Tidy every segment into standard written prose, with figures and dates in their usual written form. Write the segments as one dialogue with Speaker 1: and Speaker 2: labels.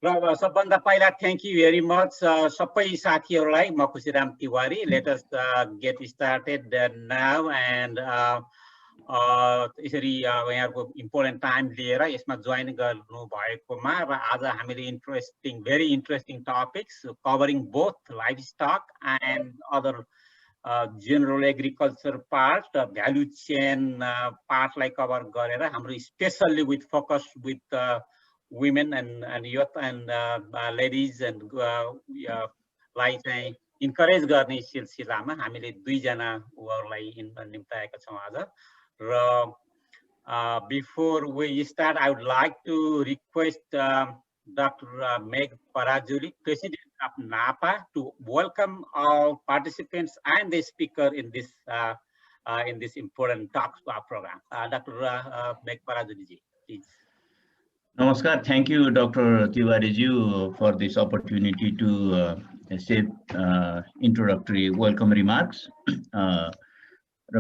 Speaker 1: र सबभन्दा पहिला थ्याङ्क यू भेरी मच सबै साथीहरूलाई म Khusiram Tiwari let us get started now and यसरी यहाँको इम्पोर्टेन्ट टाइम लिएर यसमा जोइन गर्नु भएकोमा र आज हामीले very interesting topics covering both livestock and other general agriculture part, value chain part like cover garera hamro especially with focus with women and youth and ladies and लाई चाहिँ encourage गर्ने सिलसिलामा हामीले दुई जना उहरुलाई निम्ताएका छौं आज र before we start I would like to request Dr. Meg Parajuli, President of NAPA, to welcome all participants and the speaker in this important talks program. Dr. Meg Parajuli, please.
Speaker 2: Namaskar. Thank you, Dr. Tiwari ji, for this opportunity to say introductory welcome remarks.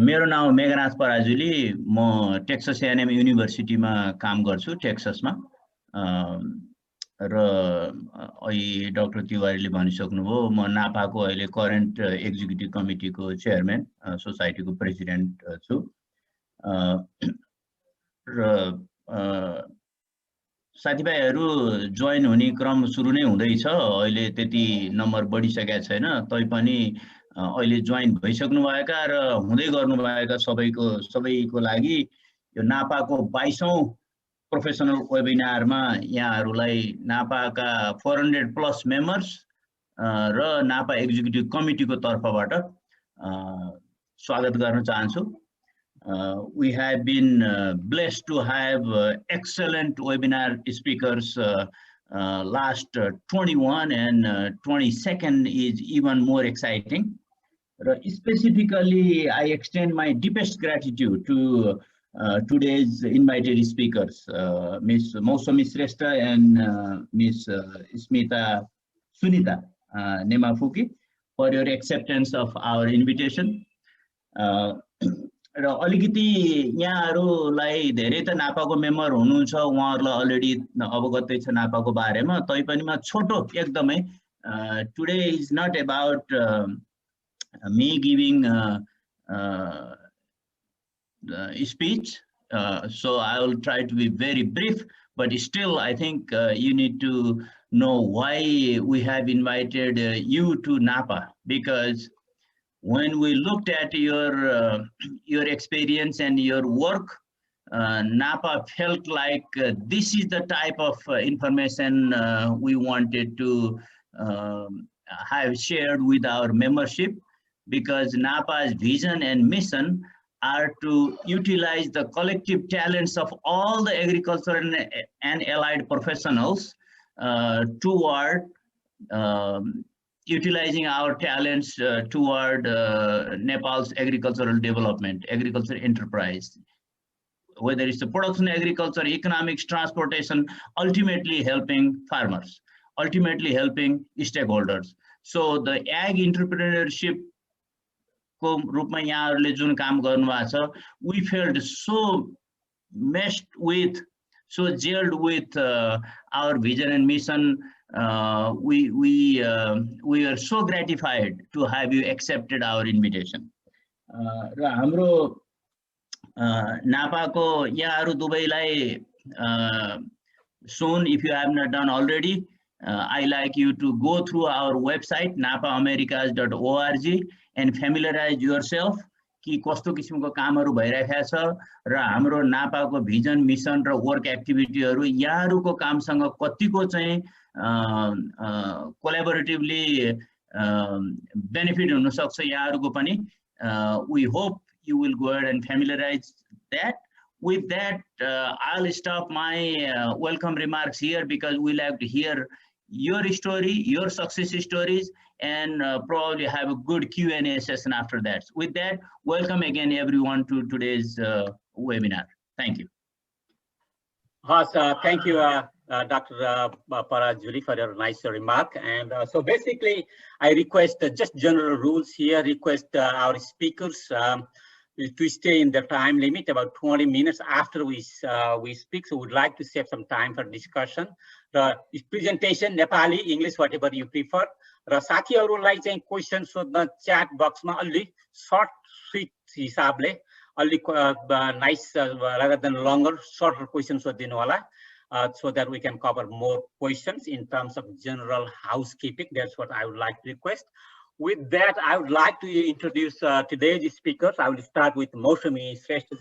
Speaker 2: मेरो नाम मेघनाथ पराजुली म Texas A&M युनिभर्सिटीमा काम गर्छु टेक्सासमा र अहिले doctor तिवारीले भनिसक्नुभयो म नापाको अहिले करेन्ट एक्जिक्युटिभ कमिटीको चेयरम्यान सोसाइटीको प्रेसिडेन्ट छु र साथीभाइहरू जोइन हुने क्रम सुरु नै हुँदैछ अहिले त्यति नम्बर बढिसकेको छैन तैपनि अहिले जोइन भइसक्नु भएका र हुँदै गर्नुभएका सबैको लागि यो नापाको 22औं प्रोफेसनल वेबिनारमा यहाँहरूलाई नापाका 400 प्लस मेम्बर्स र नापा एक्जिक्युटिभ कमिटीको तर्फबाट स्वागत गर्न चाहन्छु we have been blessed to have excellent webinar speakers last 21 and 22nd is even more exciting specifically I extend my deepest gratitude to today's invited speakers, Ms. Mausami Shrestha and Ms. Smita Sunita Nemafuki for your acceptance of our invitation. र अलिकति यहाँहरुलाई धेरै त नापाको member हुनुहुन्छ उहाँहरुलाई already अवगतै छ नापाको बारेमा तैपनिमा छोटो एकदमै today is not about me giving speech, so I will try to be very brief, but still I think you need to know why we have invited you to NAPA, because when we looked at your experience and your work, NAPA felt like this is the type of information we wanted to have shared with our membership, because NAPA's vision and mission are to utilize the collective talents of all the agricultural and allied professionals toward utilizing our talents toward Nepal's agricultural development, agriculture enterprise, whether it's the production, agriculture, economics, transportation, ultimately helping farmers, ultimately helping stakeholders. So the ag entrepreneurship को रूपमा यहाँहरुले जुन काम गर्नुभएको छ, we felt so meshed with, so gelled with our vision and mission. We are so gratified to have you accepted our invitation. र हाम्रो नापाको यहाँहरु दुवैलाई soon, if you have not done already, I like you to go through our website napaamericas.org and familiarize yourself कि कस्तो किसिमको कामहरु भइरहेको छ र हाम्रो नापाको भिजन मिशन र वर्क एक्टिभिटीहरु यहाँहरुको कामसँग कतिको चाहिँ कोल्याबोरेटिभली बेनिफिट हुन सक्छ यहाँहरुको पनि. We hope you will go ahead and familiarize that. With that, I'll stop my welcome remarks here, because we like to hear your story, your success stories, and probably have a good Q&A session after that. With that, welcome again everyone to today's webinar. Thank you.
Speaker 1: Thank you, Dr. Parajuli, for your nice remark. And so basically, I request just general rules here, request our speakers to stay in the time limit, about 20 minutes after we speak. So we'd like to save some time for discussion. The presentation, Nepali, English, whatever you prefer. र साथीहरूलाई चाहिँ question सोध्न chat बक्समा अलि short sweet हिसाबले अलि nice rather than longer, shorter questions सोधिदिनु होला, so that we can cover more questions in terms of general housekeeping. That's what I would like to request. With that, I would like to introduce today's speakers. I will start with Mousami Shrestha.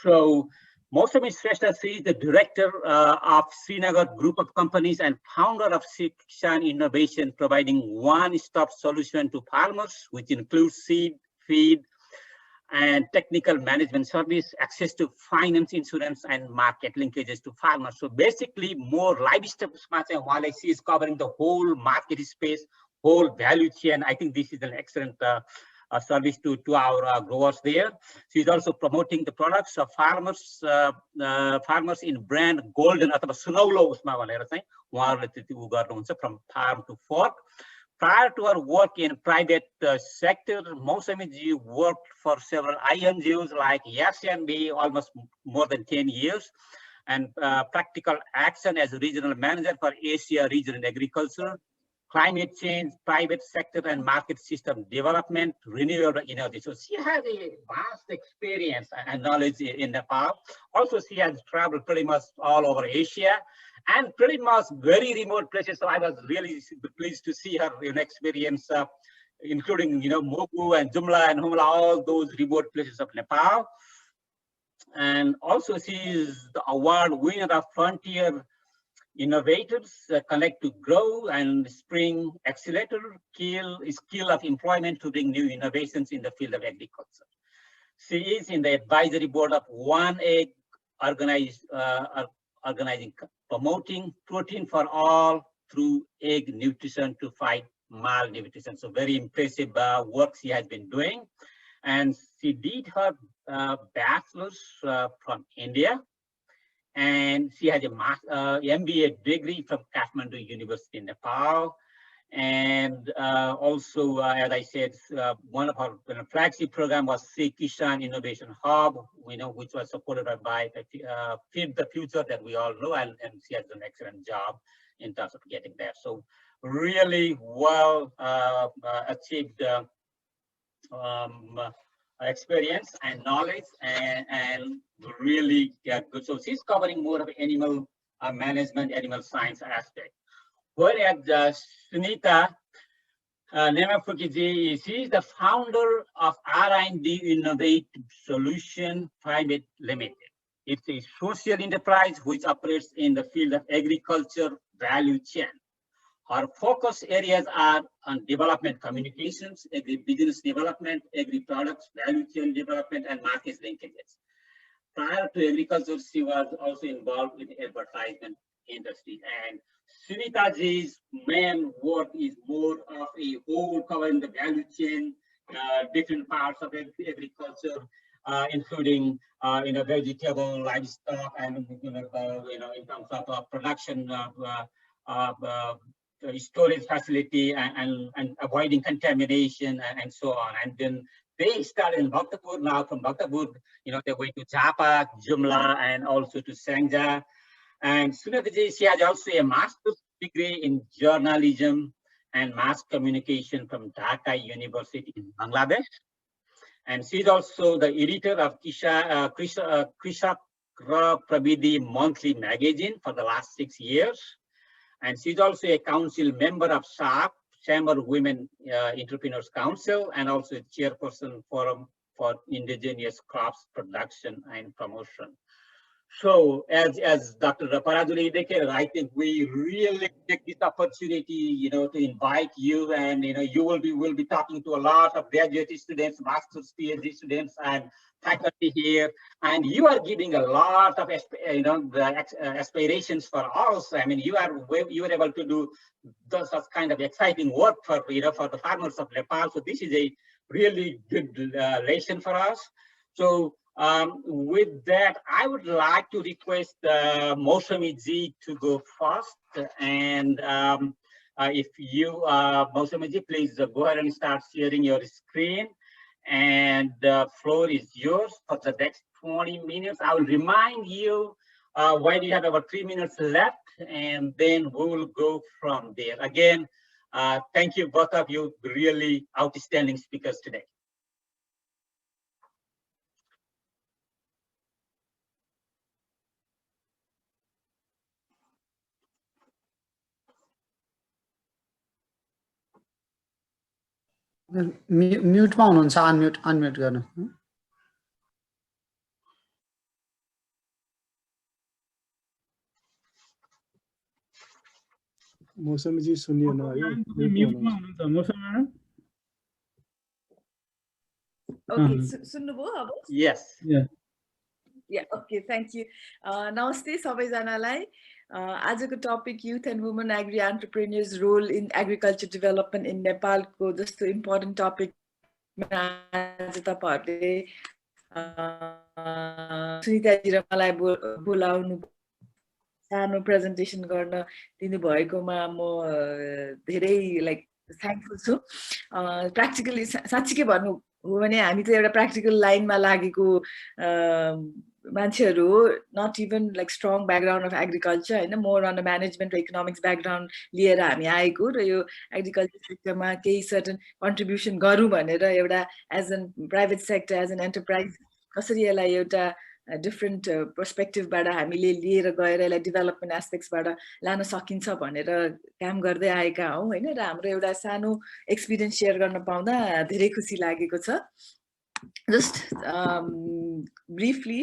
Speaker 1: So Mousami Shrestha is the director of Srinagar Group of Companies and founder of Sri Kishan Innovation, providing one-stop solution to farmers, which includes seed, feed, and technical management service, access to finance, insurance, and market linkages to farmers. So basically, more livestock, while she is covering the whole market space, whole value chain. I think this is an excellent service to our growers there. She's also promoting the products of farmers in brand Golden अथवा सुनौलो उसमा भनेर चाहिँ उहाँहरूले त्यति उ गर्नुहुन्छ from farm to fork. Prior to her work in private sector, Mousami-ji worked for several INGOs like YASNB almost more than 10 years, and practical action as a regional manager for Asia region in agriculture, climate change, private sector and market system development, renewable energy. So she has a vast experience and knowledge in Nepal. Also, she has traveled pretty much all over Asia and pretty much very remote places. So I was really pleased to see her experience, including, Mogu and Jumla and Humla, all those remote places of Nepal. And also she is the award winner of Frontier Innovators Connect to Grow and Spring Accelerator skill of employment to bring new innovations in the field of agriculture. She is in the advisory board of One Egg, organizing, promoting protein for all through egg nutrition to fight malnutrition. So very impressive work she has been doing. And she did her bachelor's from India. And she has a MBA degree from Kathmandu University in Nepal. And also, as I said, one of her flagship program was Sri Kishan Innovation Hub, which was supported by Feed the Future that we all know, and she has done an excellent job in terms of getting there. So really well achieved experience and knowledge, and really good. So she's covering more of animal management, animal science aspect. Whereas Sunita Nemafukiji, she is the founder of R&D Innovative Solution Private Limited. It's a social enterprise which operates in the field of agriculture value chain. Our focus areas are on development communications, agri-business development, agri-products, value chain development, and market linkages. Prior to agriculture, she was also involved with the advertisement industry. And Sunitaji's main work is more of a whole covering the value chain, different parts of agriculture, including vegetable, livestock, and in terms of production, storage facility, and avoiding contamination, and so on. And then they started in Bhaktapur. Now from Bhaktapur, they went to Japa, Jumla, and also to Sangja. And Sunitaji, she has also a master's degree in journalism and mass communication from Dhaka University in Bangladesh. And she's also the editor of Krishak Prabidhi monthly magazine for the last 6 years. And she's also a council member of SAP, Chamber Women Entrepreneurs Council, and also chairperson forum for indigenous crops production and promotion. So as Dr. Parajuli indicated, I think we really take this opportunity, to invite you, and you will be talking to a lot of graduate students, master's, PhD students, and faculty here, and you are giving a lot of aspirations for us. I mean, you are able to do such kind of exciting work for for the farmers of Nepal. So this is a really good lesson for us. So with that, I would like to request Mousami-ji to go first. And if you, Mousami-ji, please go ahead and start sharing your screen. and the floor is yours for the next 20 minutes. I will remind you why you have about 3 minutes left, and then we will go from there. Again, thank you, both of you, really outstanding speakers today.
Speaker 3: म्युटमा हुनुहुन्छ, unmute गर्नु।
Speaker 4: मौसमीजी सुनिएन है, म्युटमा हुनुहुन्छ मौसम madam.
Speaker 5: Okay, सुन्नुभयो अब?
Speaker 1: Yes.
Speaker 5: Yeah, okay, thank you. Namaste सबैजनालाई। आजको topic youth and women agri entrepreneurs role in agriculture development in नेपालको जस्तो इम्पोर्टेन्ट टपिकमा आज तपाईहरुले सुनिताजी र मलाई बोलाउनु सानो प्रेजेन्टेसन गर्न दिनुभएकोमा म धेरै थ्याङ्कफुल छु। प्र्याक्टिकली साँच्चीकै भन्नु हो भने हामी त एउटा प्र्याक्टिकल लाइनमा लागेको मान्छेहरू हो, not even strong background of agriculture होइन, मोर अन म्यानेजमेन्ट र इकोनोमिक्स ब्याकग्राउन्ड लिएर हामी आएको र यो एग्रिकल्चर सेक्टरमा केही सर्टन कन्ट्रिब्युसन गरौँ भनेर एउटा as an private sector as an enterprise कसरी यसलाई एउटा डिफ्रेन्ट पर्सपेक्टिभबाट हामीले लिएर गएर यसलाई डेभलपमेन्ट एस्पेक्ट्सबाट लान सकिन्छ भनेर काम गर्दै आएका हौँ होइन। र हाम्रो एउटा सानो एक्सपिरियन्स सेयर गर्न पाउँदा धेरै खुसी लागेको छ। जस्ट ब्रिफली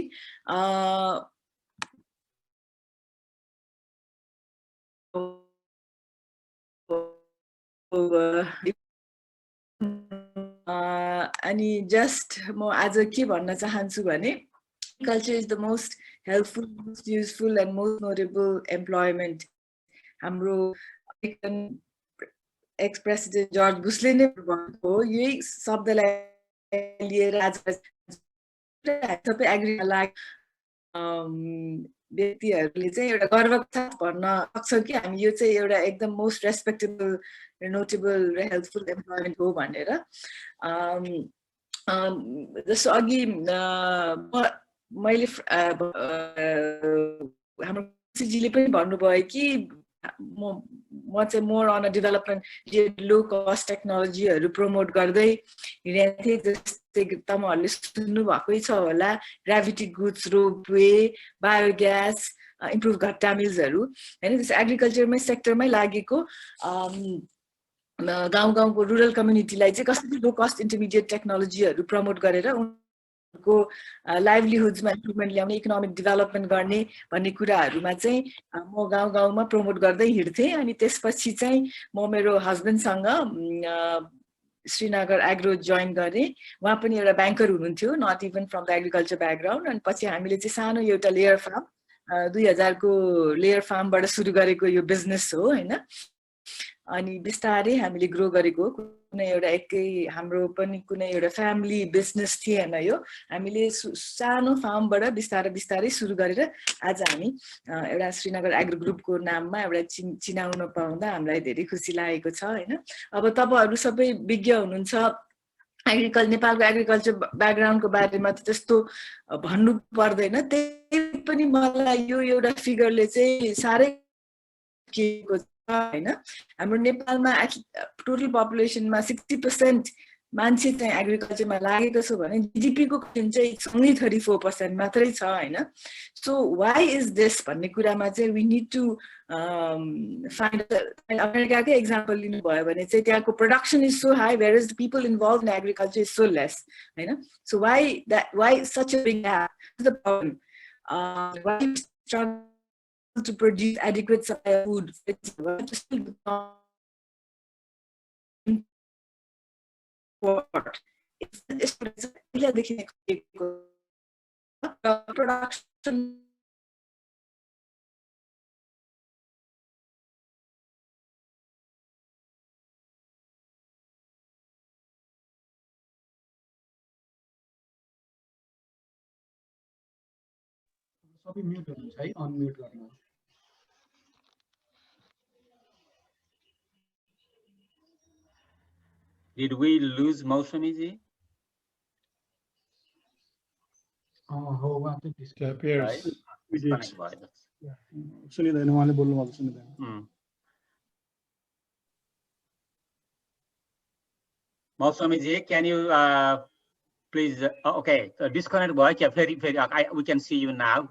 Speaker 5: अनि जस्ट म आज के भन्न चाहन्छु भने agriculture is the most helpful, most useful and most notable employment. हाम्रो एक्स प्रेसिडेन्ट जर्ज बुशले नै भनेको यही शब्दलाई लिएर आज सबै एग्रीलाई व्यक्तिहरूले चाहिँ एउटा गर्वको साथ भन्न सक्छ कि हामी यो चाहिँ एउटा एकदम मोस्ट रेस्पेक्टेबल नोटेबल र हेल्पफुल एम्प्लोयमेन्ट हो भनेर। जस्तो अघि मैले हाम्रो सिजीले पनि भन्नुभयो कि म चाहिँ more on development low cost टेक्नोलोजीहरू प्रमोट गर्दै हिँडेको थिएँ। जस्तै तपाईँहरूले सुन्नु भएकै छ होला, gravity goods, ropeway, biogas, improve घट्टा मिल्सहरू होइन। त्यस्तो एग्रिकल्चरमै सेक्टरमै लागेको गाउँ गाउँको रुरल कम्युनिटीलाई चाहिँ कसरी लो कस्ट इन्टरमिडिएट टेक्नोलोजीहरू प्रमोट गरेर को लाइभलीहुड्समा इम्प्रुभमेन्ट ल्याउने, इकोनोमिक डेभलपमेन्ट गर्ने भन्ने कुराहरूमा चाहिँ म गाउँ गाउँमा प्रमोट गर्दै हिँड्थेँ। अनि त्यसपछि चाहिँ म मेरो हस्बेन्डसँग श्रीनगर एग्रो जोइन गरेँ। उहाँ पनि एउटा ब्याङ्कर हुनुहुन्थ्यो, not even from the agriculture background. अनि पछि हामीले चाहिँ सानो एउटा लेयर फार्म 2000 को लेयर फार्मबाट सुरु गरेको यो बिजनेस हो होइन। अनि बिस्तारै हामीले ग्रो गरेको, कुनै एउटा एकै हाम्रो पनि कुनै एउटा फ्यामिली बिजनेस थिएन यो। हामीले सानो फार्मबाट बिस्तारै सुरु गरेर आज हामी एउटा श्रीनगर एग्रो ग्रुपको नाममा एउटा चिनाउन पाउँदा हामीलाई धेरै खुसी लागेको छ होइन। अब तपाईहरु सबै विज्ञ हुनुहुन्छ नेपालको एग्रिकल्चर ब्याकग्राउन्डको बारेमा त त्यस्तो भन्नु पर्दैन। त्यही पनि मलाई यो एउटा फिगरले चाहिँ साह्रै के होइन। हाम्रो नेपालमा टोटल पपुलेसनमा 60% मान्छे चाहिँ एग्रिकल्चरमा लागेको छ भने जीडीपी को चाहिँ only 34% मात्रै छ होइन। सो वाइ इज दिस भन्ने कुरामा चाहिँ वी निड टु फाइन्ड। अमेरिकाकै एक्जाम्पल लिनुभयो भने चाहिँ त्यहाँको production is so high where is the people involve in agriculture is so less होइन। So why such a big gap is the problem. Why struggle to produce adequate supply of food. Production
Speaker 4: सबै mute हुनुहुन्छ है, unmute गर्नु।
Speaker 1: Did we lose Mausami ji?
Speaker 4: हो उहाँ चाहिँ
Speaker 1: Right? Disconnect भयो।
Speaker 4: सुनिँदैन उहाँले बोल्नु भएको सुनिँदैन
Speaker 1: Mausami ji, can you please okay, so disconnect भयो क्या फेरि we can see you now.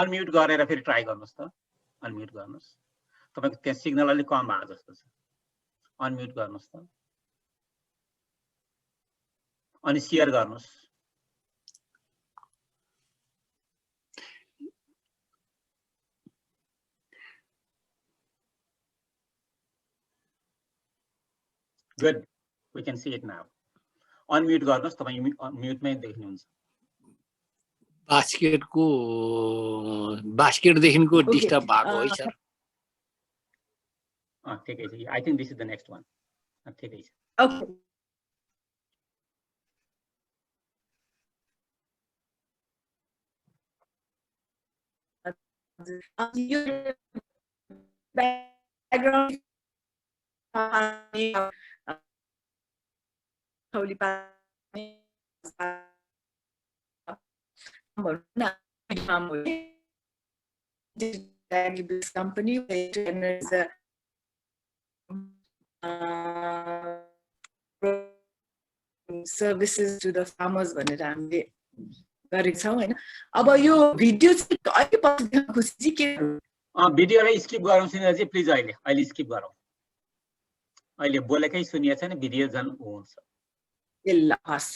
Speaker 1: Unmute गरेर फेरि try गर्नुस् त। Unmute गर्नुस्। तपाईको त्यहाँ सिग्नल अलि कम भएको जस्तो छ। Unmute गर्नुस् त। अनि शेयर गर्नुस्। Good. We can see it now. Unmute गर्नुस् तपाई mute मै देख्नुहुन्छ।
Speaker 6: बास्केट देखिनको डिस्टर्ब भएको है सर
Speaker 1: ठिकै छ। I think this is the next one. ठिकै छ।
Speaker 5: Okay. Your background company services to the farmers भनेर हामीले गरेको छौं हैन। अब यो भिडियो चाहिँ अहिले पछि देख्न खुसी के
Speaker 1: भिडियोलाई स्किप गरौँ सिनियरजी प्लिज अहिले स्किप गरौँ। अहिले बोलेकै सुनिए छैन भिडियो झन् हुन्छ।
Speaker 5: ल हस्।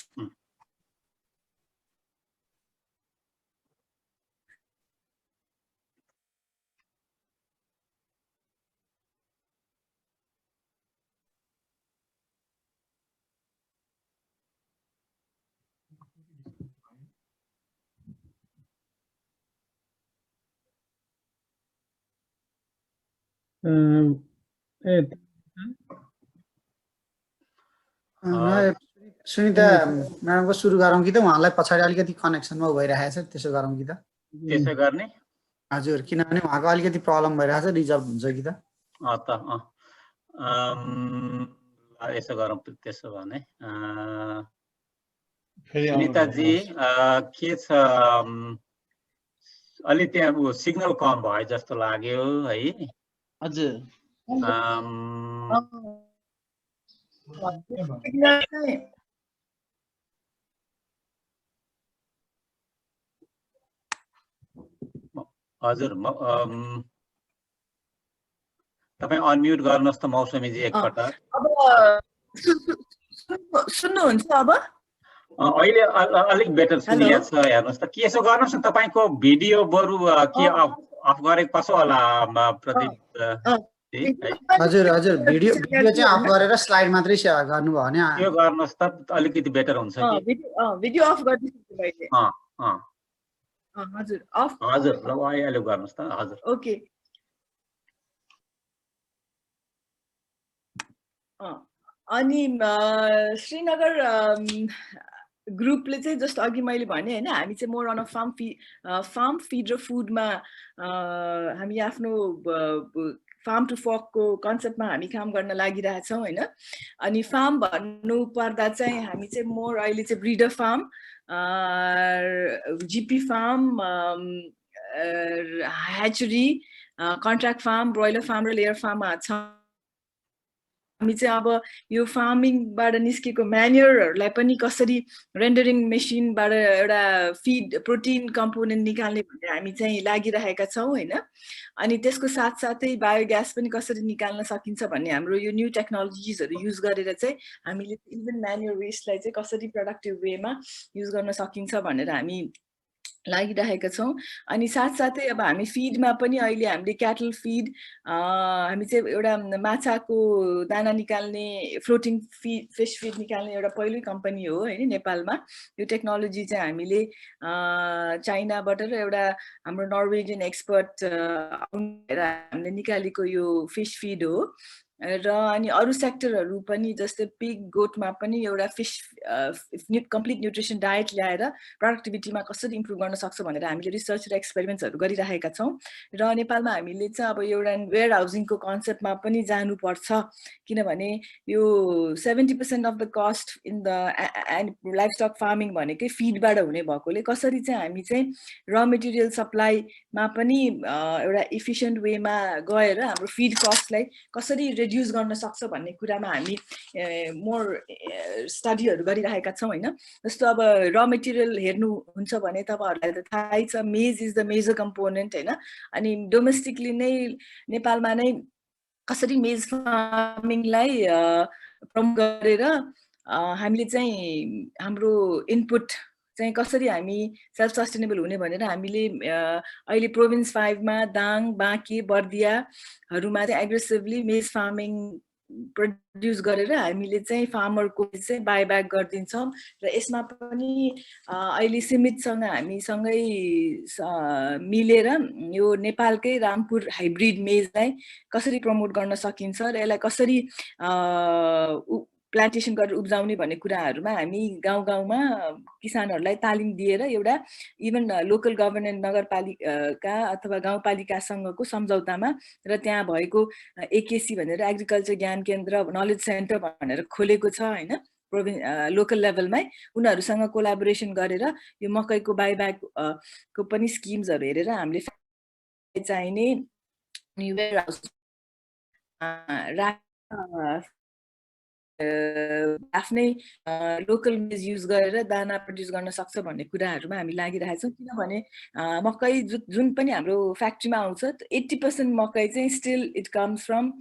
Speaker 3: सुनिता म्याडमको सुरु गरौँ कि त उहाँलाई पछाडी अलिकति कनेक्सनमा भइरहेछ त्यसो गरौँ कि त
Speaker 1: त्यसो गर्ने
Speaker 3: हजुर किनभने उहाँको अलिकति प्रब्लम भइरहेछ रिजल्भ हुन्छ कि त
Speaker 1: यसो गरौँ त्यसो भने सुनिता जी के छ अलि त्यहाँ सिग्नल कम भयो जस्तो लाग्यो है
Speaker 2: हजुर
Speaker 1: हजुर तपाई अनम्युट गर्नुस् त मौसमी जी एकपटक।
Speaker 5: अब सुन्नुहुन्छ अब
Speaker 1: अहिले अलिक बेटर सुनिया छ हेर्नुस् त केसो गर्नुस् न तपाईको भिडियो बरु के अफ गरेको कसो होला प्रदीप
Speaker 3: हजुर हजुर भिडियो चाहिँ अफ गरेर स्लाइड मात्रै सेयर गर्नुभयो भने
Speaker 1: त्यो गर्नुस् त अलिकति बेटर हुन्छ कि
Speaker 5: भिडियो अफ गर्दिछु मैले हजुर अफ
Speaker 1: हजुर ल अहिले गर्नुस् त हजुर
Speaker 5: ओके अनि श्रीनगर ग्रुपले चाहिँ जस्तो अघि मैले भने हैन हामी चाहिँ मोर अन फार्म फिड र फुडमा हामी आफ्नो फार्म टु फर्कको कन्सेप्टमा हामी काम गर्न लागिरहेछौँ हैन। अनि फार्म भन्नु पर्दा चाहिँ हामी चाहिँ मोर अहिले चाहिँ breeder farm GP farm hatchery contract farm broiler farm र लेयर फार्ममा छ। हामी चाहिँ अब यो फार्मिङबाट निस्केको म्यान्युरहरूलाई पनि कसरी रेन्डरिङ मेसिनबाट एउटा फिड प्रोटिन कम्पोनेन्ट निकाल्ने भनेर हामी चाहिँ लागिरहेका छौँ हैन। अनि त्यसको साथसाथै बायोग्यास पनि कसरी निकाल्न सकिन्छ भन्ने हाम्रो यो न्यू टेक्नोलोजिजहरू युज गरेर चाहिँ हामीले इभन म्यान्युर वेस्टलाई चाहिँ कसरी प्रोडक्टिभ वेमा युज गर्न सकिन्छ भनेर हामी लागिरहेका छौँ। अनि साथसाथै अब हामी फिडमा पनि अहिले हामीले क्याटल फिड हामी चाहिँ एउटा माछाको दाना निकाल्ने फ्लोटिङ फिस फिड निकाल्ने एउटा पहिलो कम्पनी हो हैन नेपालमा। यो टेक्नोलोजी चाहिँ हामीले चाइनाबाट र एउटा हाम्रो नर्वेजियन एक्सपर्ट हामीले निकालेको यो फिस फिड हो। र अनि अरू सेक्टरहरू पनि जस्तै पिग गोटमा पनि एउटा फिस कम्प्लिट न्युट्रिसन डायट ल्याएर प्रोडक्टिभिटीमा कसरी इम्प्रुभ गर्न सक्छ भनेर हामीले रिसर्च र एक्सपेरिमेन्ट्सहरू गरिरहेका छौँ र नेपालमा हामीले चाहिँ अब एउटा वेयर हाउसिङको कन्सेप्टमा पनि जानुपर्छ किनभने यो 70% of the cost in the livestock farming भनेकै फिडबाट हुने भएकोले कसरी चाहिँ हामी चाहिँ र मेटेरियल सप्लाईमा पनि एउटा इफिसियन्ट वेमा गएर हाम्रो फिड कस्टलाई कसरी रिड्युस गर्न सक्छ भन्ने कुरामा हामी मोर स्टडीहरू गरिरहेका छौँ होइन जस्तो अब र मेटेरियल हेर्नुहुन्छ भने तपाईँहरूलाई त थाहै छ मेज इज द मेजर कम्पोनेन्ट होइन अनि डोमेस्टिकली नै नेपालमा नै कसरी मेज फार्मिङलाई प्रमोट गरेर हामीले चाहिँ हाम्रो इनपुट चाहिँ कसरी हामी सेल्फ सस्टेनेबल हुने भनेर हामीले अहिले प्रोभिन्स 5 मा दाङ बाँके बर्दियाहरूमा चाहिँ एग्रेसिभली मेज फार्मिङ प्रोड्युस गरेर हामीले चाहिँ फार्मरको चाहिँ बाइब्याक गरिदिन्छौँ र यसमा पनि अहिले सिमितसँग हामी सँगै मिलेर यो नेपालकै रामपुर हाइब्रिड मेजलाई कसरी प्रमोट गर्न सकिन्छ र यसलाई कसरी प्लान्टेसन गरेर उब्जाउने भन्ने कुराहरूमा हामी गाउँ गाउँमा किसानहरूलाई तालिम दिएर एउटा इभन लोकल गभर्नमेन्ट नगरपालिका अथवा गाउँपालिकासँगको सम्झौतामा र त्यहाँ भएको एकेसी भनेर एग्रिकल्चर ज्ञान केन्द्र नलेज सेन्टर भनेर खोलेको छ होइन लोकल लेभलमै उनीहरूसँग कोलाबोरेसन गरेर यो मकैको बाइब्याक को पनि स्किम्सहरू हेरेर हामीले चाहिने वेयर हाउस आफ्नै लोकल मेज युज गरेर दाना प्रड्युस गर्न सक्छ भन्ने कुराहरूमा हामी लागिरहेका छौँ किनभने मकै जुन पनि हाम्रो फ्याक्ट्रीमा आउँछ 80% मकै चाहिँ still it comes from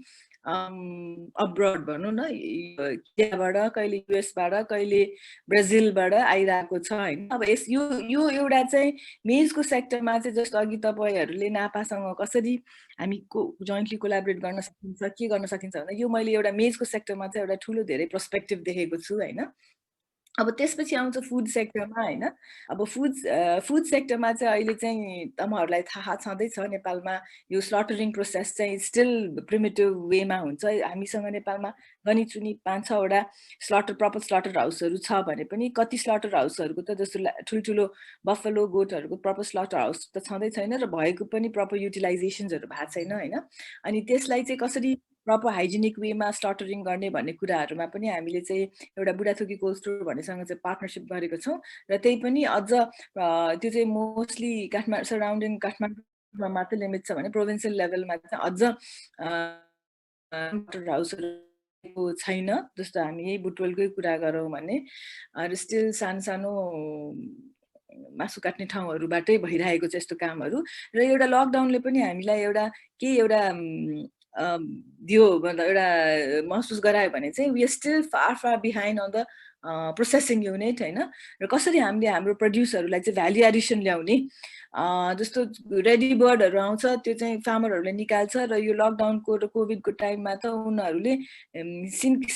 Speaker 5: abroad भनौँ न इन्डियाबाट कहिले युएसबाट कहिले ब्राजिलबाट आइरहेको छ होइन अब यो एउटा चाहिँ मेजको सेक्टरमा चाहिँ जस्तो अघि तपाईँहरूले नापासँग कसरी हामी जोइन्टली कोलाबोरेट गर्न सकिन्छ के गर्न सकिन्छ भने यो मैले एउटा मेजको सेक्टरमा चाहिँ एउटा ठुलो धेरै पर्सपेक्टिभ देखेको छु होइन अब त्यसपछि आउँछ फुड सेक्टरमा होइन अब फुड सेक्टरमा चाहिँ अहिले चाहिँ तपाईँहरूलाई थाहा छँदैछ नेपालमा यो स्लटरिङ प्रोसेस चाहिँ स्टिल प्रिमिटिभ वेमा हुन्छ हामीसँग नेपालमा गनीचुनी 5-6 वटा प्रपर स्लटर हाउसहरू छ भने पनि कति स्लटर हाउसहरूको त जस्तो ठुल्ठुलो बफलो गोटहरूको प्रपर स्लटर हाउस त छँदै छैन र भएको पनि प्रपर युटिलाइजेसन्सहरू भएको छैन होइन अनि त्यसलाई चाहिँ कसरी प्रपर हाइजेनिक वेमा स्लटरिङ गर्ने भन्ने कुराहरूमा पनि हामीले चाहिँ एउटा बुढाथोकी कोल्ड स्टोर भन्नेसँग चाहिँ पार्टनरसिप गरेको छौँ र त्यही पनि अझ त्यो चाहिँ मोस्टली काठमाडौँ सराउन्डिङ काठमाडौँमा मात्र लिमिट छ भने प्रोभिन्सियल लेभलमा चाहिँ अझ हाउसहरू छैन जस्तो हामी यही बुटवलकै कुरा गरौँ भने स्टिल सानो मासु काट्ने ठाउँहरूबाटै भइरहेको छ यस्तो कामहरू र एउटा लकडाउनले पनि हामीलाई एउटा दियो एउटा महसुस गरायो भने चाहिँ we are still far behind on the processing unit होइन र कसरी हामीले हाम्रो प्रड्युसहरूलाई चाहिँ भ्याल्यु एडिसन ल्याउने जस्तो रेडी बर्डहरू आउँछ त्यो चाहिँ फार्मरहरूले निकाल्छ र यो लकडाउनको र कोभिडको टाइममा त उनीहरूले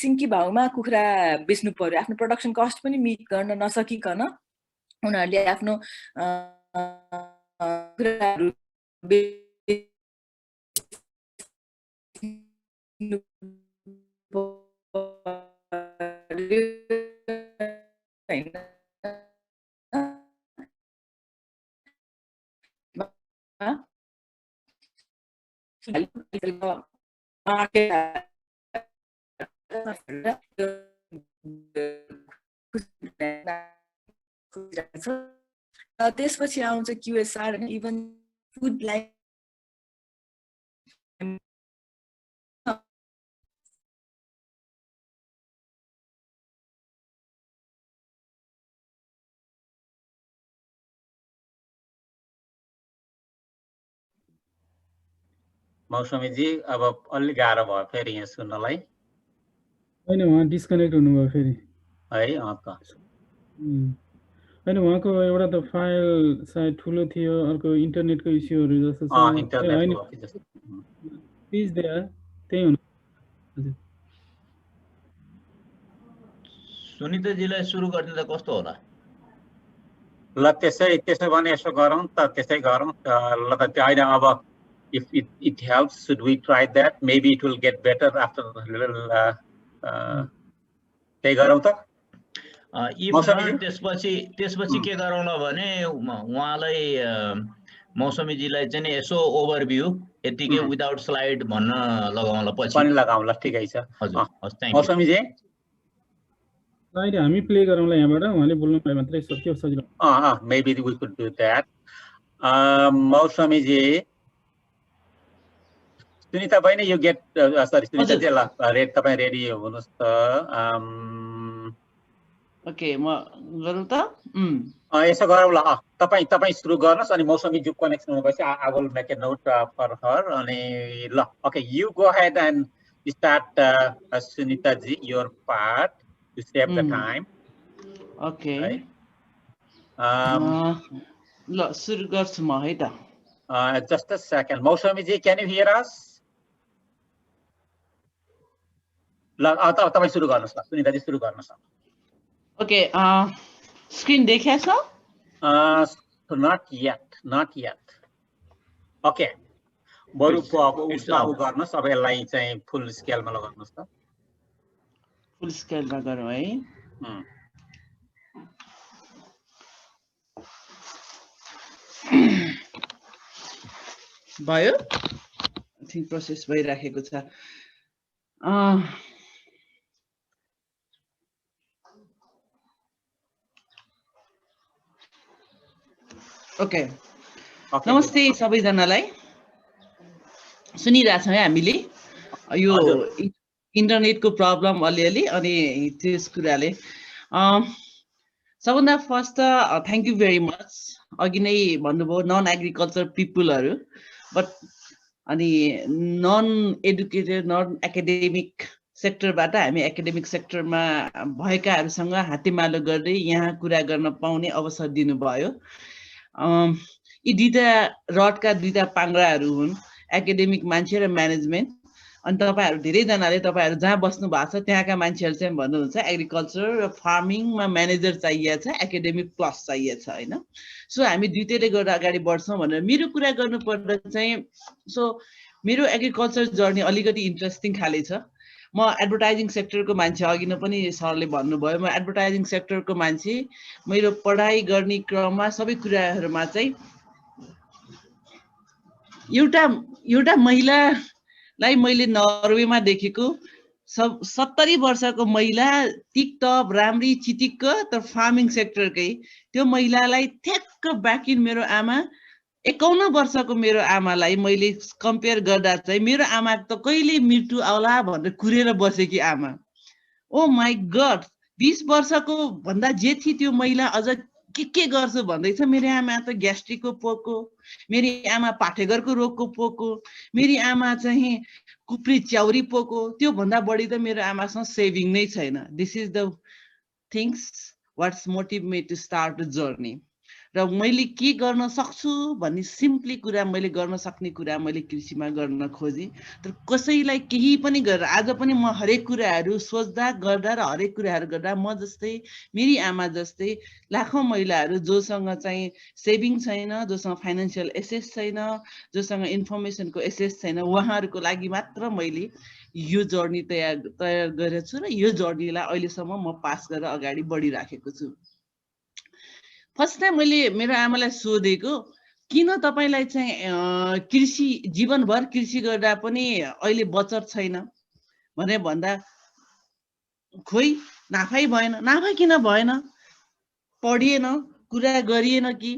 Speaker 5: सिन्की भाउमा कुखुरा बेच्नु पर्यो आफ्नो प्रोडक्सन कस्ट पनि मिट गर्न नसकिकन उनीहरूले आफ्नो कुखुराहरू त्यसपछि आउँछ क्युएसआर अनि इभन फुड लाइक
Speaker 1: मौसमीजी अब अलि गाह्रो भयो फेरि यहाँ सुन्नलाई
Speaker 4: होइन उहाँ डिस्कनेक्ट हुनुभयो फेरि
Speaker 1: है
Speaker 4: होइन उहाँको एउटा त फाइल सायद ठुलो थियो अर्को इन्टरनेटको इस्युहरू जस्तो छ प्लिज त्यही हुनु हजुर
Speaker 2: सुनिताजीलाई सुरु गर्ने त कस्तो होला
Speaker 1: ल त्यसो भने यसो गरौँ त त्यसै गरौँ ल त त्यो होइन अब if it helps, should we try that? Maybe it will get better after a little. त्यही गरौँ त
Speaker 2: त्यसपछि के गरौँला भने उहाँलाई मौसमीजीलाई चाहिँ नि यसो ओभरभ्यू यतिकै विदाउट स्लाइड भन्न लगाउँला पछि
Speaker 1: पनि लगाउँला ठिकै छ
Speaker 2: हजुर
Speaker 1: मौसमीजी
Speaker 4: स्लाइड हामी प्ले गरौँला यहाँबाट उहाँले बोल्नु पाए मात्रै सक्यो सजिलो
Speaker 1: maybe we could do that मौसमीजी Sunita बहिनी you get sorry सुनिता जी ल तपाईं रेडी हुनुस् त
Speaker 7: ओके म गरौँ त
Speaker 1: यसो गरौँ ल तपाईं सुरु गर्नुस् अनि मौसमी जो कनेक्सन हुनुपर्छ I will make a note for her अनि ल okay you go ahead and start Sunita ji your part to save the time
Speaker 7: okay ल सुरु गर्छु म है त
Speaker 1: just a second मौसमी ji can you hear us ल तपाई सुरु गर्नुस् ल सुनिता जी सुरु गर्नुस्
Speaker 7: okay screen देखिया छ
Speaker 1: not yet okay बरु उसमा गर्नुस् अब यसलाई चाहिँ फुल स्केलमा लगाउनुस् त
Speaker 7: फुल स्केलमा गरौँ है भयो आई थिंक प्रोसेस भइराखेको छ ओके नमस्ते सबैजनालाई सुनिरहेछौँ है हामीले यो इन्टरनेटको प्रब्लम अलिअलि अनि त्यस कुराले सबभन्दा फर्स्ट त थ्याङ्क यू भेरी मच अघि नै भन्नुभयो नन एग्रिकल्चर पिपुलहरू बट अनि नन एडुकेटेड नन एकाडेमिक सेक्टरबाट हामी एकाडेमिक सेक्टरमा भएकाहरूसँग हातेमालो गर्दै यहाँ कुरा गर्न पाउने अवसर दिनुभयो यी दुईटा रडका दुईटा पाङ्ग्राहरू हुन् एकाडेमिक मान्छे र म्यानेजमेन्ट अनि तपाईहरु धेरैजनाले तपाईहरु जहाँ बस्नु भएको छ त्यहाँका मान्छेहरु चाहिँ भन्नुहुन्छ एग्रिकल्चर र फार्मिङमा म्यानेजर चाहिएको छ एकाडेमिक प्लस चाहिएको छ हैन सो हामी दुईटैले गरेर अगाडि बढ्छौं भनेर मेरो कुरा गर्नु पर्दा चाहिँ सो मेरो एग्रिकल्चर जर्नी अलिकति इन्ट्रेस्टिङ खाले छ म एडभर्टाइजिङ सेक्टरको मान्छे अघि नै पनि सरले भन्नुभयो म एडभर्टाइजिङ सेक्टरको मान्छे मेरो पढाइ गर्ने क्रममा सबै कुराहरुमा चाहिँ एउटा महिलालाई मैले नर्वेमा देखेको 70 वर्षको महिला टिकटक राम्री चिटिक्क तर फार्मिङ सेक्टरकै त्यो महिलालाई ठ्याक्क ब्याक इन मेरो आमा 51 वर्षको मेरो आमालाई मैले कम्पेयर गर्दा चाहिँ मेरो आमा त कहिले मृत्यु आउला भनेर कुरेर बसेकी आमा ओ माय गॉड 20 वर्षको भन्दा जेठी त्यो महिला अझ के गर्छु भन्दैछ मेरो आमा त ग्यास्ट्रिकको पोको मेरी आमा पाठेघरको रोगको पोको मेरी आमा चाहिँ कुप्री च्याउरी पोको त्यो भन्दा बढी त मेरो आमासँग सेभिङ नै छैन this is the things what's motive me to start the journey र मैले के गर्न सक्छु भन्ने सिम्पली कुरा मैले गर्न सक्ने कुरा मैले कृषिमा गर्न खोजे तर कसैलाई केही पनि गरेर आज पनि म हरेक कुराहरू सोच्दा गर्दा र हरेक कुराहरू गर्दा म जस्तै मेरी आमा जस्तै लाखौं महिलाहरू जोसँग चाहिँ सेभिङ छैन जोसँग फाइनान्शियल एसेस छैन जोसँग इन्फर्मेसनको एसेस छैन उहाँहरूको लागि मात्र मैले यो जर्नी तयार गरेको छु र यो जर्नीलाई अहिलेसम्म म पास गरेर अगाडि बढिराखेको छु फर्स्ट टाइम मैले मेरो आमालाई सोधेको किन तपाईलाई चाहिँ कृषि जीवनभर कृषि गर्दा पनि अहिले बचत छैन भने भन्दा खोइ नाफै भएन नाफै किन भएन पढिएन कुरा गरिएन कि